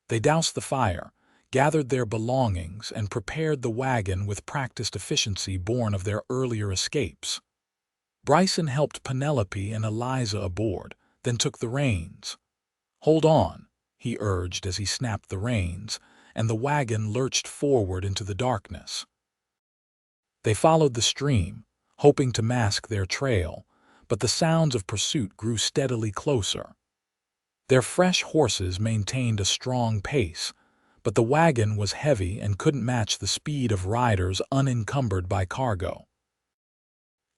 They doused the fire, gathered their belongings, and prepared the wagon with practiced efficiency born of their earlier escapes. Bryson helped Penelope and Eliza aboard, then took the reins. Hold on, he urged as he snapped the reins, and the wagon lurched forward into the darkness. They followed the stream, hoping to mask their trail, but the sounds of pursuit grew steadily closer. Their fresh horses maintained a strong pace, but the wagon was heavy and couldn't match the speed of riders unencumbered by cargo.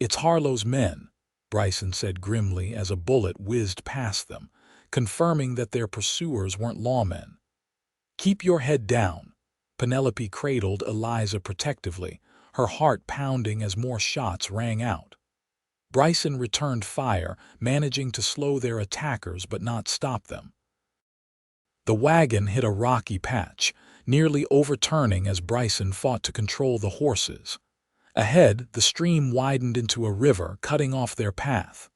It's Harlow's men, Bryson said grimly as a bullet whizzed past them, confirming that their pursuers weren't lawmen. Keep your head down, Penelope cradled Eliza protectively, her heart pounding as more shots rang out. Bryson returned fire, managing to slow their attackers but not stop them. The wagon hit a rocky patch, nearly overturning as Bryson fought to control the horses. Ahead, the stream widened into a river, cutting off their path.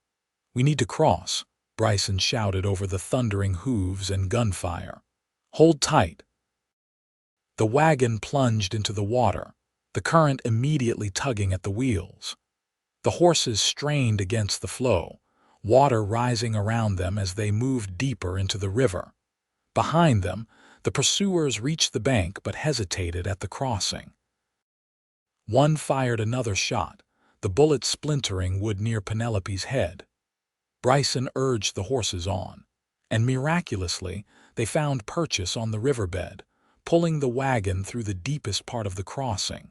We need to cross, Bryson shouted over the thundering hooves and gunfire. Hold tight. The wagon plunged into the water, the current immediately tugging at the wheels. The horses strained against the flow, water rising around them as they moved deeper into the river. Behind them, the pursuers reached the bank but hesitated at the crossing. One fired another shot, the bullet splintering wood near Penelope's head. Bryson urged the horses on, and miraculously, they found purchase on the riverbed, pulling the wagon through the deepest part of the crossing.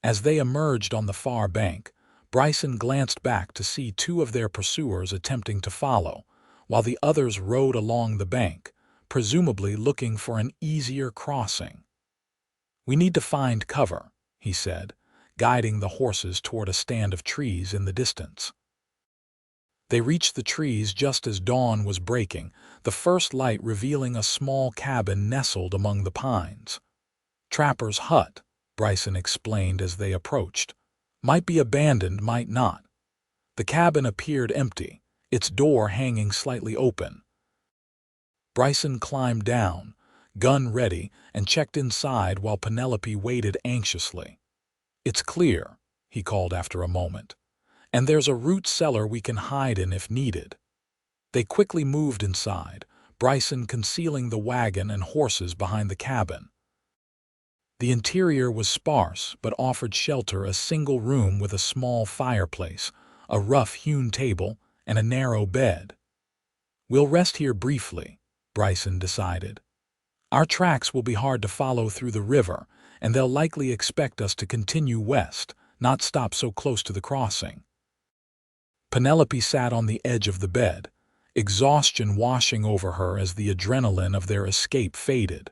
As they emerged on the far bank, Bryson glanced back to see two of their pursuers attempting to follow, while the others rode along the bank, presumably looking for an easier crossing. We need to find cover, he said, guiding the horses toward a stand of trees in the distance. They reached the trees just as dawn was breaking, the first light revealing a small cabin nestled among the pines. Trapper's hut, Bryson explained as they approached. Might be abandoned, might not. The cabin appeared empty, its door hanging slightly open. Bryson climbed down, gun ready, and checked inside while Penelope waited anxiously. It's clear, he called after a moment, and there's a root cellar we can hide in if needed. They quickly moved inside, Bryson concealing the wagon and horses behind the cabin. The interior was sparse but offered shelter: a single room with a small fireplace, a rough-hewn table, and a narrow bed. "We'll rest here briefly," Bryson decided. "Our tracks will be hard to follow through the river, and they'll likely expect us to continue west, not stop so close to the crossing." Penelope sat on the edge of the bed, exhaustion washing over her as the adrenaline of their escape faded.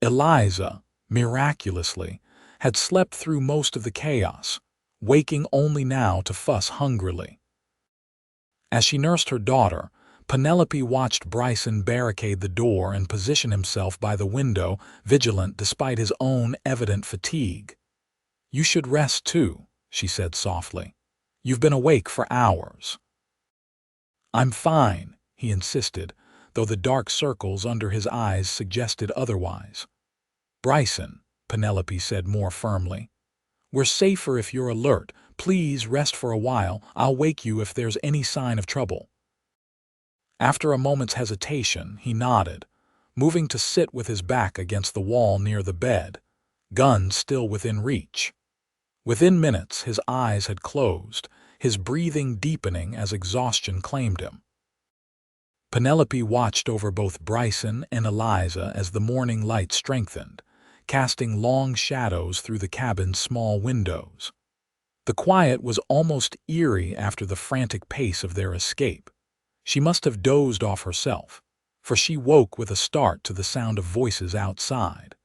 Eliza, miraculously, had slept through most of the chaos, waking only now to fuss hungrily. As she nursed her daughter, Penelope watched Bryson barricade the door and position himself by the window, vigilant despite his own evident fatigue. "You should rest too," she said softly. "You've been awake for hours." "I'm fine," he insisted, though the dark circles under his eyes suggested otherwise. "Bryson," Penelope said more firmly, "we're safer if you're alert. Please rest for a while. I'll wake you if there's any sign of trouble." After a moment's hesitation, he nodded, moving to sit with his back against the wall near the bed, gun still within reach. Within minutes, his eyes had closed, his breathing deepening as exhaustion claimed him. Penelope watched over both Bryson and Eliza as the morning light strengthened, casting long shadows through the cabin's small windows. The quiet was almost eerie after the frantic pace of their escape. She must have dozed off herself, for she woke with a start to the sound of voices outside.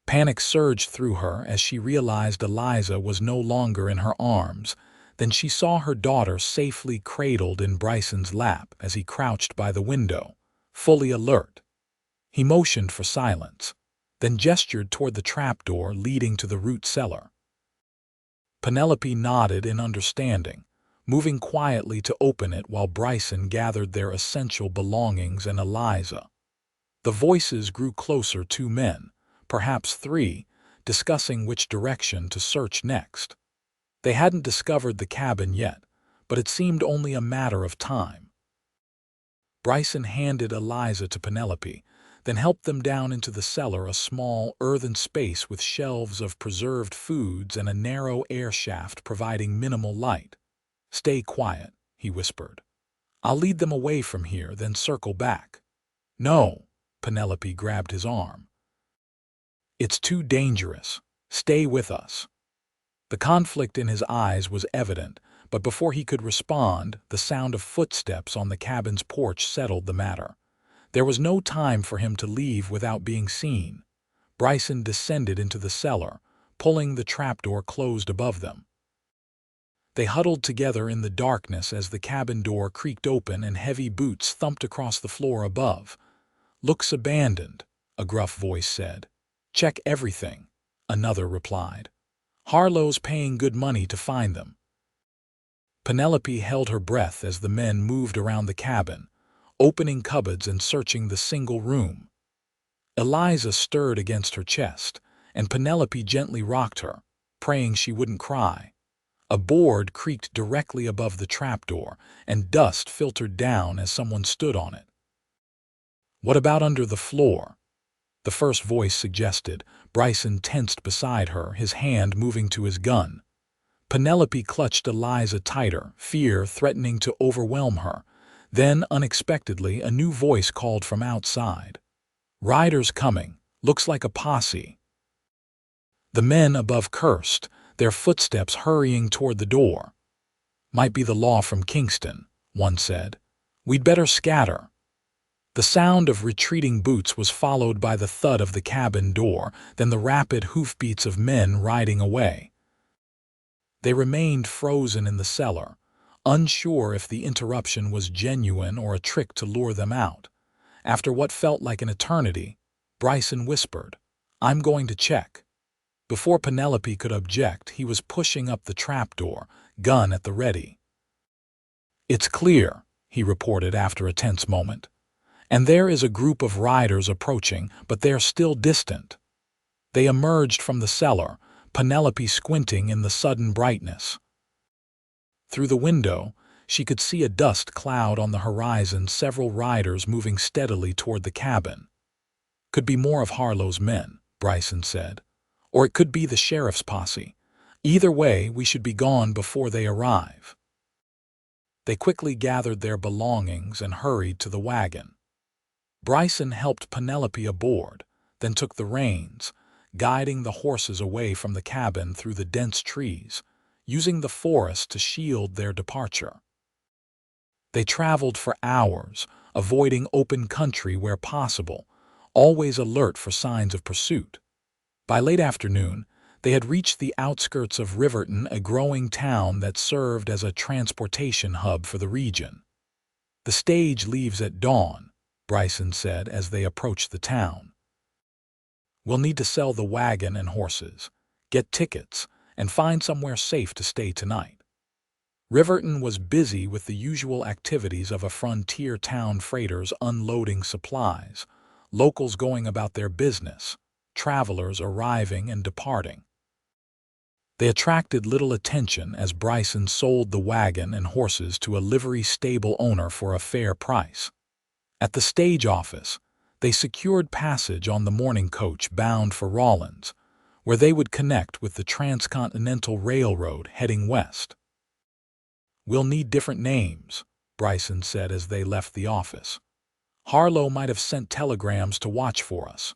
Panic surged through her as she realized Eliza was no longer in her arms. Then she saw her daughter safely cradled in Bryson's lap as he crouched by the window, fully alert. He motioned for silence, then gestured toward the trapdoor leading to the root cellar. Penelope nodded in understanding, moving quietly to open it while Bryson gathered their essential belongings and Eliza. The voices grew closer: 2 men, perhaps 3, discussing which direction to search next. They hadn't discovered the cabin yet, but it seemed only a matter of time. Bryson handed Eliza to Penelope, then helped them down into the cellar, a small earthen space with shelves of preserved foods and a narrow air shaft providing minimal light. "Stay quiet," he whispered. "I'll lead them away from here, then circle back." "No," Penelope grabbed his arm. "It's too dangerous. Stay with us." The conflict in his eyes was evident, but before he could respond, the sound of footsteps on the cabin's porch settled the matter. There was no time for him to leave without being seen. Bryson descended into the cellar, pulling the trapdoor closed above them. They huddled together in the darkness as the cabin door creaked open and heavy boots thumped across the floor above. "Looks abandoned," a gruff voice said. "Check everything," another replied. "Harlow's paying good money to find them." Penelope held her breath as the men moved around the cabin, opening cupboards and searching the single room. Eliza stirred against her chest, and Penelope gently rocked her, praying she wouldn't cry. A board creaked directly above the trapdoor, and dust filtered down as someone stood on it. "What about under the floor?" the first voice suggested. Bryson tensed beside her, his hand moving to his gun. Penelope clutched Eliza tighter, fear threatening to overwhelm her. Then, unexpectedly, a new voice called from outside. "Riders coming. Looks like a posse." The men above cursed, their footsteps hurrying toward the door. "Might be the law from Kingston," one said. "We'd better scatter." The sound of retreating boots was followed by the thud of the cabin door, then the rapid hoofbeats of men riding away. They remained frozen in the cellar, unsure if the interruption was genuine or a trick to lure them out. After what felt like an eternity, Bryson whispered, "I'm going to check." Before Penelope could object, he was pushing up the trapdoor, gun at the ready. "It's clear," he reported after a tense moment. "And there is a group of riders approaching, but they're still distant." They emerged from the cellar, Penelope squinting in the sudden brightness. Through the window, she could see a dust cloud on the horizon, several riders moving steadily toward the cabin. "Could be more of Harlow's men," Bryson said. "Or it could be the sheriff's posse. Either way, we should be gone before they arrive." They quickly gathered their belongings and hurried to the wagon. Bryson helped Penelope aboard, then took the reins, guiding the horses away from the cabin through the dense trees, using the forest to shield their departure. They traveled for hours, avoiding open country where possible, always alert for signs of pursuit. By late afternoon, they had reached the outskirts of Riverton, a growing town that served as a transportation hub for the region. "The stage leaves at dawn," Bryson said as they approached the town. "We'll need to sell the wagon and horses, get tickets, and find somewhere safe to stay tonight." Riverton was busy with the usual activities of a frontier town: freighters unloading supplies, locals going about their business, travelers arriving and departing. They attracted little attention as Bryson sold the wagon and horses to a livery stable owner for a fair price. At the stage office, they secured passage on the morning coach bound for Rawlins, where they would connect with the Transcontinental Railroad heading west. "We'll need different names," Bryson said as they left the office. "Harlow might have sent telegrams to watch for us."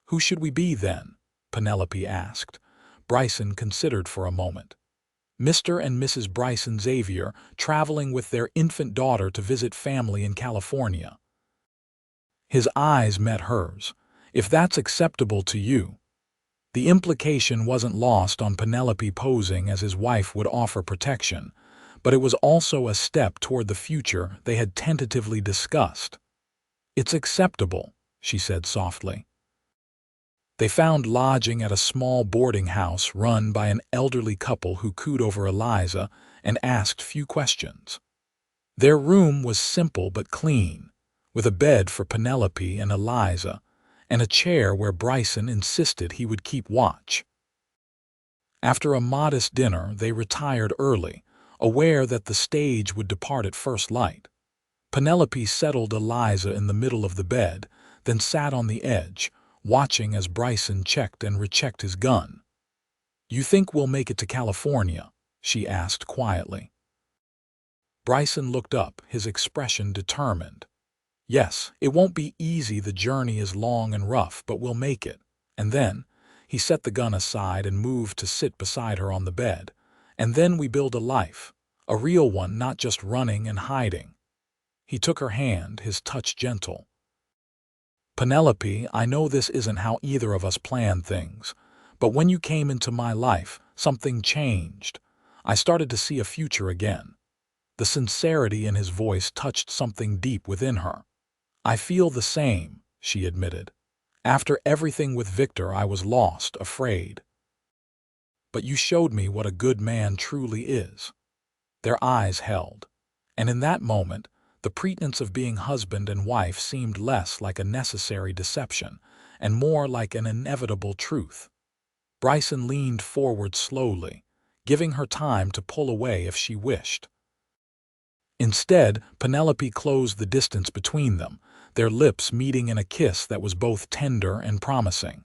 "Who should we be then?" Penelope asked. Bryson considered for a moment. "Mr. and Mrs. Bryson Xavier, traveling with their infant daughter to visit family in California." His eyes met hers. "If that's acceptable to you." The implication wasn't lost on Penelope, posing as his wife would offer protection, but it was also a step toward the future they had tentatively discussed. "It's acceptable," she said softly. They found lodging at a small boarding house run by an elderly couple who cooed over Eliza and asked few questions. Their room was simple but clean, with a bed for Penelope and Eliza, and a chair where Bryson insisted he would keep watch. After a modest dinner, they retired early, aware that the stage would depart at first light. Penelope settled Eliza in the middle of the bed, then sat on the edge, watching as Bryson checked and rechecked his gun. "You think we'll make it to California?" she asked quietly. Bryson looked up, his expression determined. "Yes, it won't be easy, the journey is long and rough, but we'll make it." And then, he set the gun aside and moved to sit beside her on the bed. "And then we build a life, a real one, not just running and hiding." He took her hand, his touch gentle. "Penelope, I know this isn't how either of us planned things, but when you came into my life, something changed. I started to see a future again." The sincerity in his voice touched something deep within her. "I feel the same," she admitted. "After everything with Victor, I was lost, afraid. But you showed me what a good man truly is." Their eyes held, and in that moment, the pretense of being husband and wife seemed less like a necessary deception and more like an inevitable truth. Bryson leaned forward slowly, giving her time to pull away if she wished. Instead, Penelope closed the distance between them, their lips meeting in a kiss that was both tender and promising.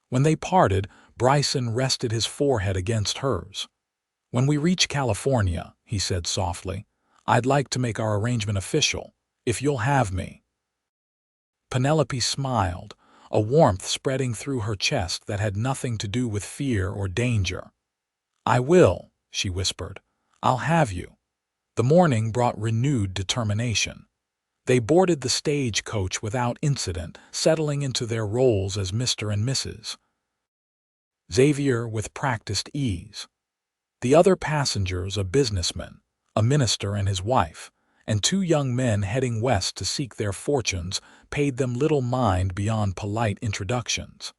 When they parted, Bryson rested his forehead against hers. "When we reach California," he said softly, "I'd like to make our arrangement official, if you'll have me." Penelope smiled, a warmth spreading through her chest that had nothing to do with fear or danger. "I will," she whispered. "I'll have you." The morning brought renewed determination. They boarded the stagecoach without incident, settling into their roles as Mr. and Mrs. Xavier with practiced ease. The other passengers, a businessman, a minister and his wife, and two young men heading west to seek their fortunes, paid them little mind beyond polite introductions.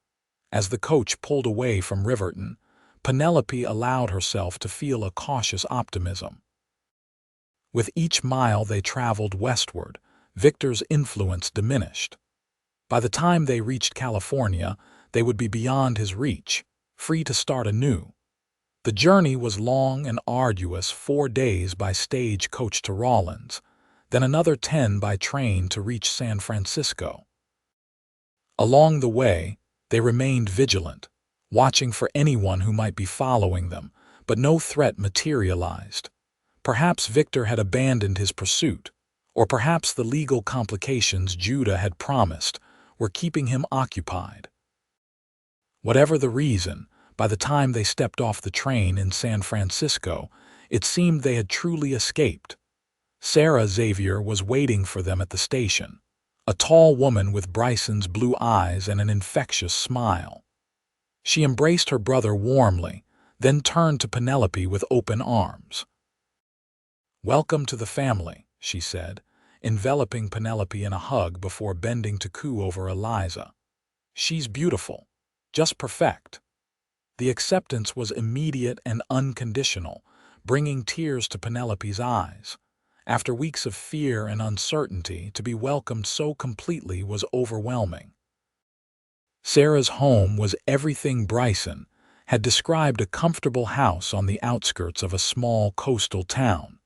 As the coach pulled away from Riverton, Penelope allowed herself to feel a cautious optimism. With each mile they traveled westward, Victor's influence diminished. By the time they reached California, they would be beyond his reach, free to start anew. The journey was long and arduous, 4 days by stagecoach to Rawlins, then another 10 by train to reach San Francisco. Along the way, They remained vigilant, watching for anyone who might be following them, but no threat materialized. Perhaps Victor had abandoned his pursuit, or perhaps the legal complications Judah had promised were keeping him occupied. Whatever the reason, by the time they stepped off the train in San Francisco, it seemed they had truly escaped. Sarah Xavier was waiting for them at the station, a tall woman with Bryson's blue eyes and an infectious smile. She embraced her brother warmly, then turned to Penelope with open arms. "Welcome to the family," she said, enveloping Penelope in a hug before bending to coo over Eliza. "She's beautiful, just perfect." The acceptance was immediate and unconditional, bringing tears to Penelope's eyes. After weeks of fear and uncertainty, to be welcomed so completely was overwhelming. Sarah's home was everything Bryson had described: a comfortable house on the outskirts of a small coastal town,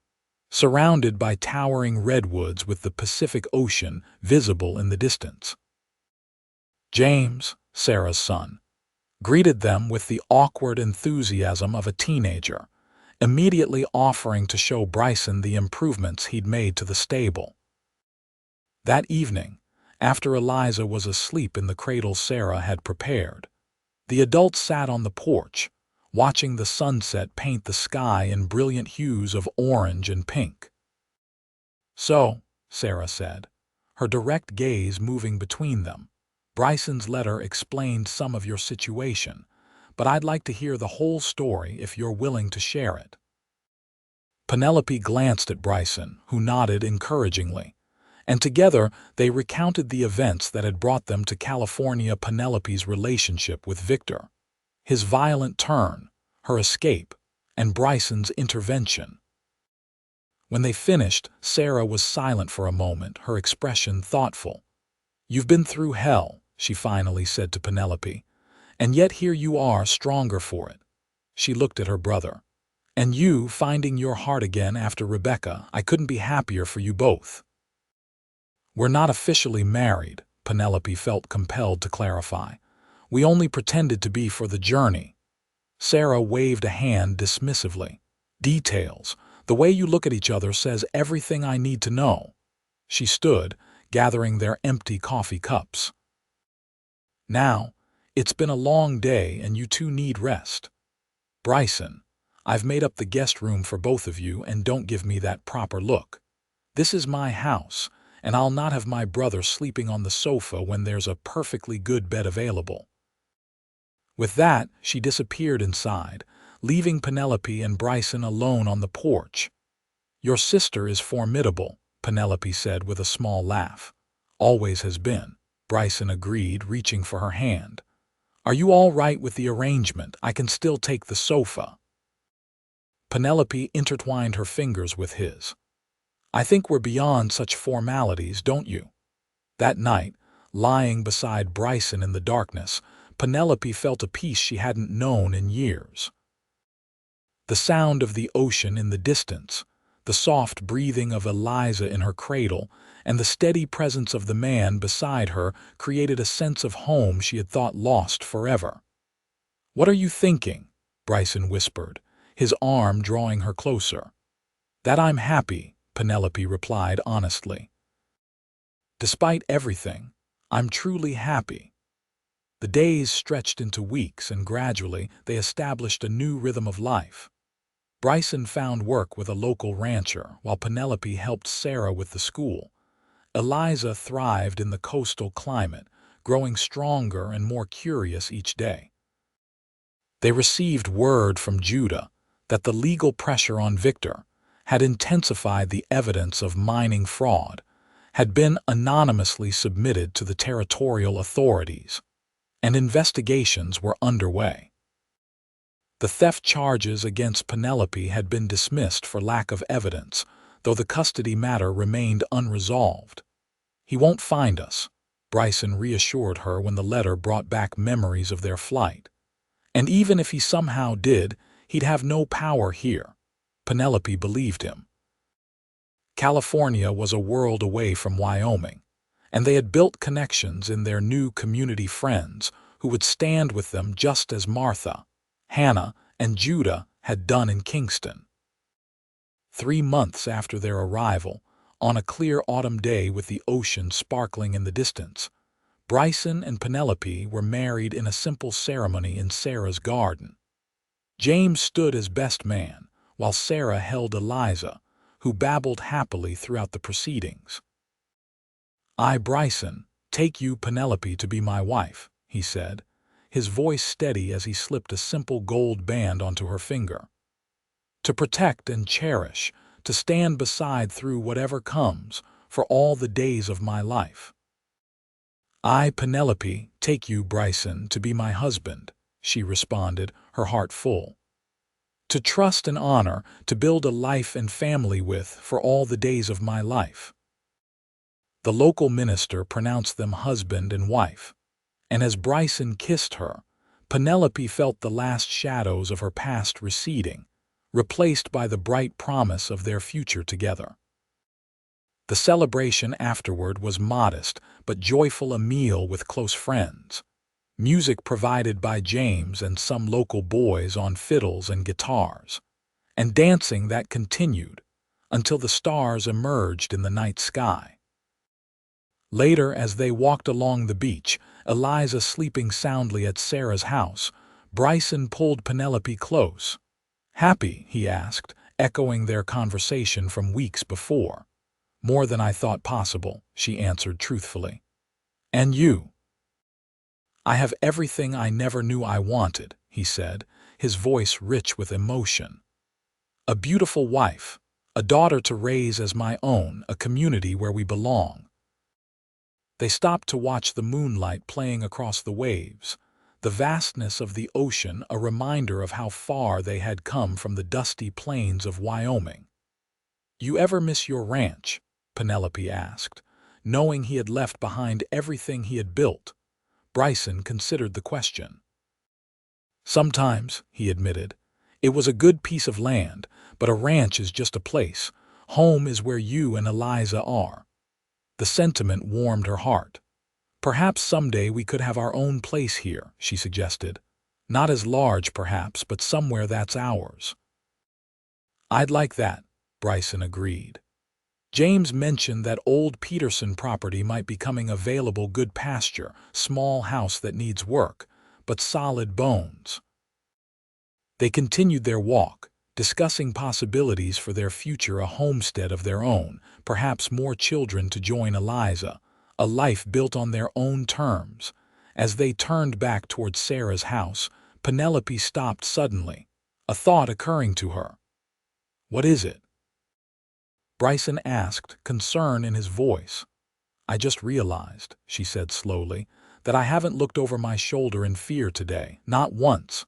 surrounded by towering redwoods with the Pacific Ocean visible in the distance. James, Sarah's son, greeted them with the awkward enthusiasm of a teenager, immediately offering to show Bryson the improvements he'd made to the stable. That evening, after Eliza was asleep in the cradle Sarah had prepared, the adults sat on the porch, watching the sunset paint the sky in brilliant hues of orange and pink. "So," Sarah said, her direct gaze moving between them, "Bryson's letter explained some of your situation, but I'd like to hear the whole story if you're willing to share it." Penelope glanced at Bryson, who nodded encouragingly, and together they recounted the events that had brought them to California: Penelope's relationship with Victor, his violent turn, her escape, and Bryson's intervention. When they finished, Sarah was silent for a moment, her expression thoughtful. "You've been through hell," she finally said to Penelope, "and yet here you are, stronger for it." She looked at her brother. "And you, finding your heart again after Rebecca. I couldn't be happier for you both." "We're not officially married," Penelope felt compelled to clarify. "We only pretended to be for the journey." Sarah waved a hand dismissively. "Details. The way you look at each other says everything I need to know." She stood, gathering their empty coffee cups. "Now, it's been a long day and you two need rest. Bryson, I've made up the guest room for both of you, and don't give me that proper look. This is my house, and I'll not have my brother sleeping on the sofa when there's a perfectly good bed available." With that, she disappeared inside, leaving Penelope and Bryson alone on the porch. "Your sister is formidable," Penelope said with a small laugh. "Always has been," Bryson agreed, reaching for her hand. "Are you all right with the arrangement? I can still take the sofa." Penelope intertwined her fingers with his. "I think we're beyond such formalities, don't you?" That night, lying beside Bryson in the darkness, Penelope felt a peace she hadn't known in years. The sound of the ocean in the distance, the soft breathing of Eliza in her cradle, and the steady presence of the man beside her created a sense of home she had thought lost forever. "What are you thinking?" Bryson whispered, his arm drawing her closer. "That I'm happy," Penelope replied honestly. "Despite everything, I'm truly happy." The days stretched into weeks, and gradually they established a new rhythm of life. Bryson found work with a local rancher, while Penelope helped Sarah with the school. Eliza thrived in the coastal climate, growing stronger and more curious each day. They received word from Judah that the legal pressure on Victor had intensified. The evidence of mining fraud had been anonymously submitted to the territorial authorities, and investigations were underway. The theft charges against Penelope had been dismissed for lack of evidence, though the custody matter remained unresolved. "He won't find us," Bryson reassured her when the letter brought back memories of their flight. "And even if he somehow did, he'd have no power here." Penelope believed him. California was a world away from Wyoming, and they had built connections in their new community friends who would stand with them just as Martha, Hannah, and Judah had done in Kingston. 3 months after their arrival, on a clear autumn day with the ocean sparkling in the distance, Bryson and Penelope were married in a simple ceremony in Sarah's garden. James stood as best man, while Sarah held Eliza, who babbled happily throughout the proceedings. "I, Bryson, take you, Penelope, to be my wife," he said, his voice steady as he slipped a simple gold band onto her finger. "To protect and cherish, to stand beside through whatever comes, for all the days of my life." "I, Penelope, take you, Bryson, to be my husband," she responded, her heart full. "To trust and honor, to build a life and family with for all the days of my life." The local minister pronounced them husband and wife, and as Bryson kissed her, Penelope felt the last shadows of her past receding, replaced by the bright promise of their future together. The celebration afterward was modest but joyful, a meal with close friends, music provided by James and some local boys on fiddles and guitars, and dancing that continued until the stars emerged in the night sky. Later, as they walked along the beach, Eliza sleeping soundly at Sarah's house, Bryson pulled Penelope close. "Happy?" he asked, echoing their conversation from weeks before. "More than I thought possible," she answered truthfully. "And you?" "I have everything I never knew I wanted," he said, his voice rich with emotion. "A beautiful wife, a daughter to raise as my own, a community where we belong." They stopped to watch the moonlight playing across the waves, the vastness of the ocean a reminder of how far they had come from the dusty plains of Wyoming. "You ever miss your ranch?" Penelope asked, knowing he had left behind everything he had built. Bryson considered the question. "Sometimes," he admitted. "It was a good piece of land, but a ranch is just a place. Home is where you and Eliza are." The sentiment warmed her heart. "Perhaps someday we could have our own place here," she suggested. "Not as large, perhaps, but somewhere that's ours." "I'd like that," Bryson agreed. James mentioned that old Peterson property might be coming available, good pasture, small house that needs work, but solid bones. They continued their walk, discussing possibilities for their future, a homestead of their own, perhaps more children to join Eliza, a life built on their own terms. As they turned back toward Sarah's house, Penelope stopped suddenly, a thought occurring to her. "What is it?" Bryson asked, concern in his voice. "I just realized," she said slowly, "that I haven't looked over my shoulder in fear today, not once."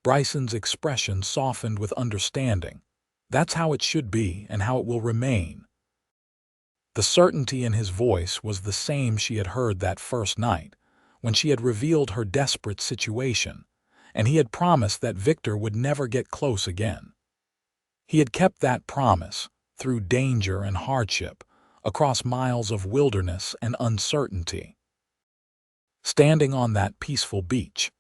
Bryson's expression softened with understanding. "That's how it should be and how it will remain." The certainty in his voice was the same she had heard that first night, when she had revealed her desperate situation, and he had promised that Victor would never get close again. He had kept that promise, through danger and hardship, across miles of wilderness and uncertainty. Standing on that peaceful beach,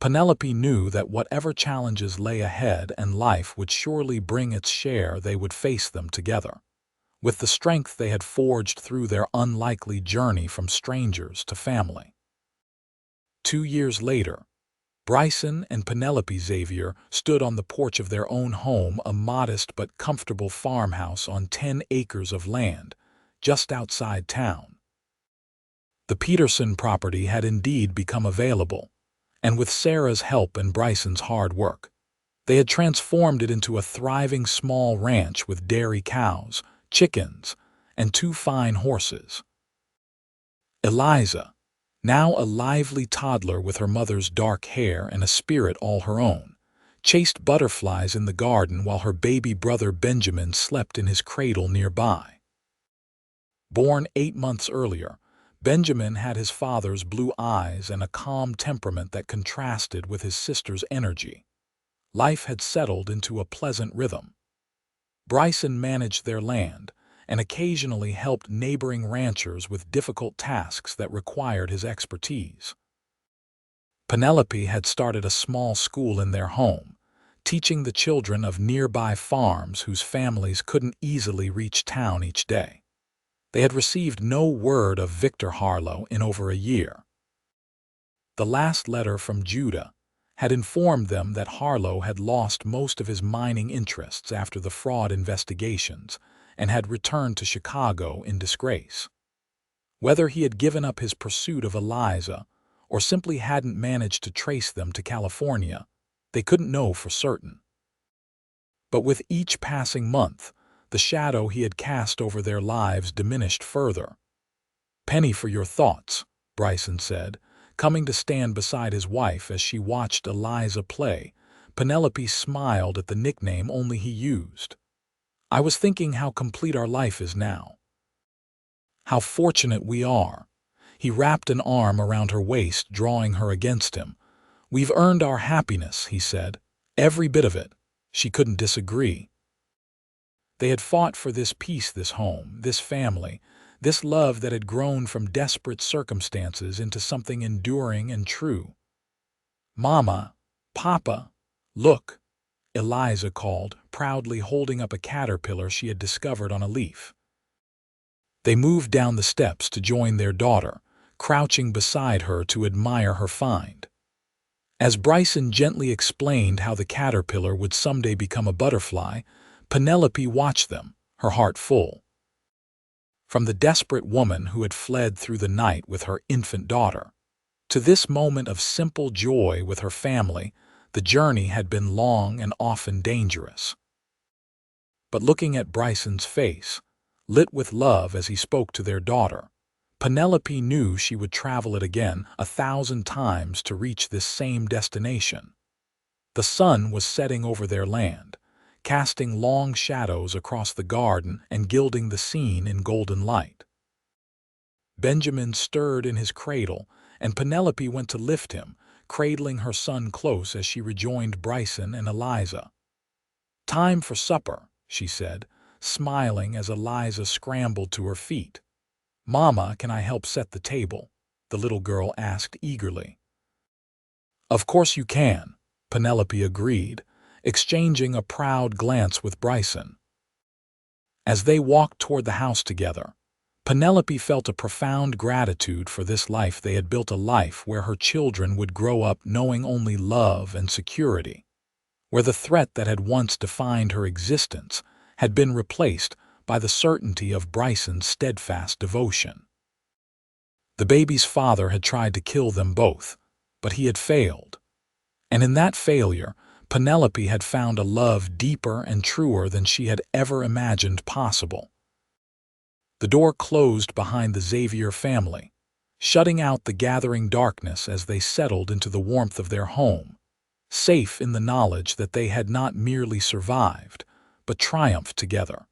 Penelope knew that whatever challenges lay ahead and life would surely bring its share, they would face them together, with the strength they had forged through their unlikely journey from strangers to family. 2 years later, Bryson and Penelope Xavier stood on the porch of their own home, a modest but comfortable farmhouse on 10 acres of land, just outside town. The Peterson property had indeed become available, and with Sarah's help and Bryson's hard work, they had transformed it into a thriving small ranch with dairy cows, chickens, and 2 fine horses. Eliza, now a lively toddler with her mother's dark hair and a spirit all her own, chased butterflies in the garden while her baby brother Benjamin slept in his cradle nearby. Born 8 months earlier, Benjamin had his father's blue eyes and a calm temperament that contrasted with his sister's energy. Life had settled into a pleasant rhythm. Bryson managed their land and occasionally helped neighboring ranchers with difficult tasks that required his expertise. Penelope had started a small school in their home, teaching the children of nearby farms whose families couldn't easily reach town each day. They had received no word of Victor Harlow in over a year. The last letter from Judah had informed them that Harlow had lost most of his mining interests after the fraud investigations and had returned to Chicago in disgrace. Whether he had given up his pursuit of Eliza or simply hadn't managed to trace them to California, they couldn't know for certain. But with each passing month, the shadow he had cast over their lives diminished further. "Penny for your thoughts," Bryson said, coming to stand beside his wife as she watched Eliza play. Penelope smiled at the nickname only he used. "I was thinking how complete our life is now. How fortunate we are." He wrapped an arm around her waist, drawing her against him. "We've earned our happiness," he said. "Every bit of it." She couldn't disagree. They had fought for this peace, this home, this family, this love that had grown from desperate circumstances into something enduring and true. "Mama, Papa, look," Eliza called, proudly holding up a caterpillar she had discovered on a leaf. They moved down the steps to join their daughter, crouching beside her to admire her find. As Bryson gently explained how the caterpillar would someday become a butterfly, Penelope watched them, her heart full. From the desperate woman who had fled through the night with her infant daughter, to this moment of simple joy with her family, the journey had been long and often dangerous. But looking at Bryson's face, lit with love as he spoke to their daughter, Penelope knew she would travel it again 1,000 times to reach this same destination. The sun was setting over their land, casting long shadows across the garden and gilding the scene in golden light. Benjamin stirred in his cradle, and Penelope went to lift him, cradling her son close as she rejoined Bryson and Eliza. "Time for supper," she said, smiling as Eliza scrambled to her feet. "Mama, can I help set the table?" the little girl asked eagerly. "Of course you can," Penelope agreed, exchanging a proud glance with Bryson. As they walked toward the house together, Penelope felt a profound gratitude for this life. They had built a life where her children would grow up knowing only love and security, where the threat that had once defined her existence had been replaced by the certainty of Bryson's steadfast devotion. The baby's father had tried to kill them both, but he had failed. And in that failure, Penelope had found a love deeper and truer than she had ever imagined possible. The door closed behind the Xavier family, shutting out the gathering darkness as they settled into the warmth of their home, safe in the knowledge that they had not merely survived, but triumphed together.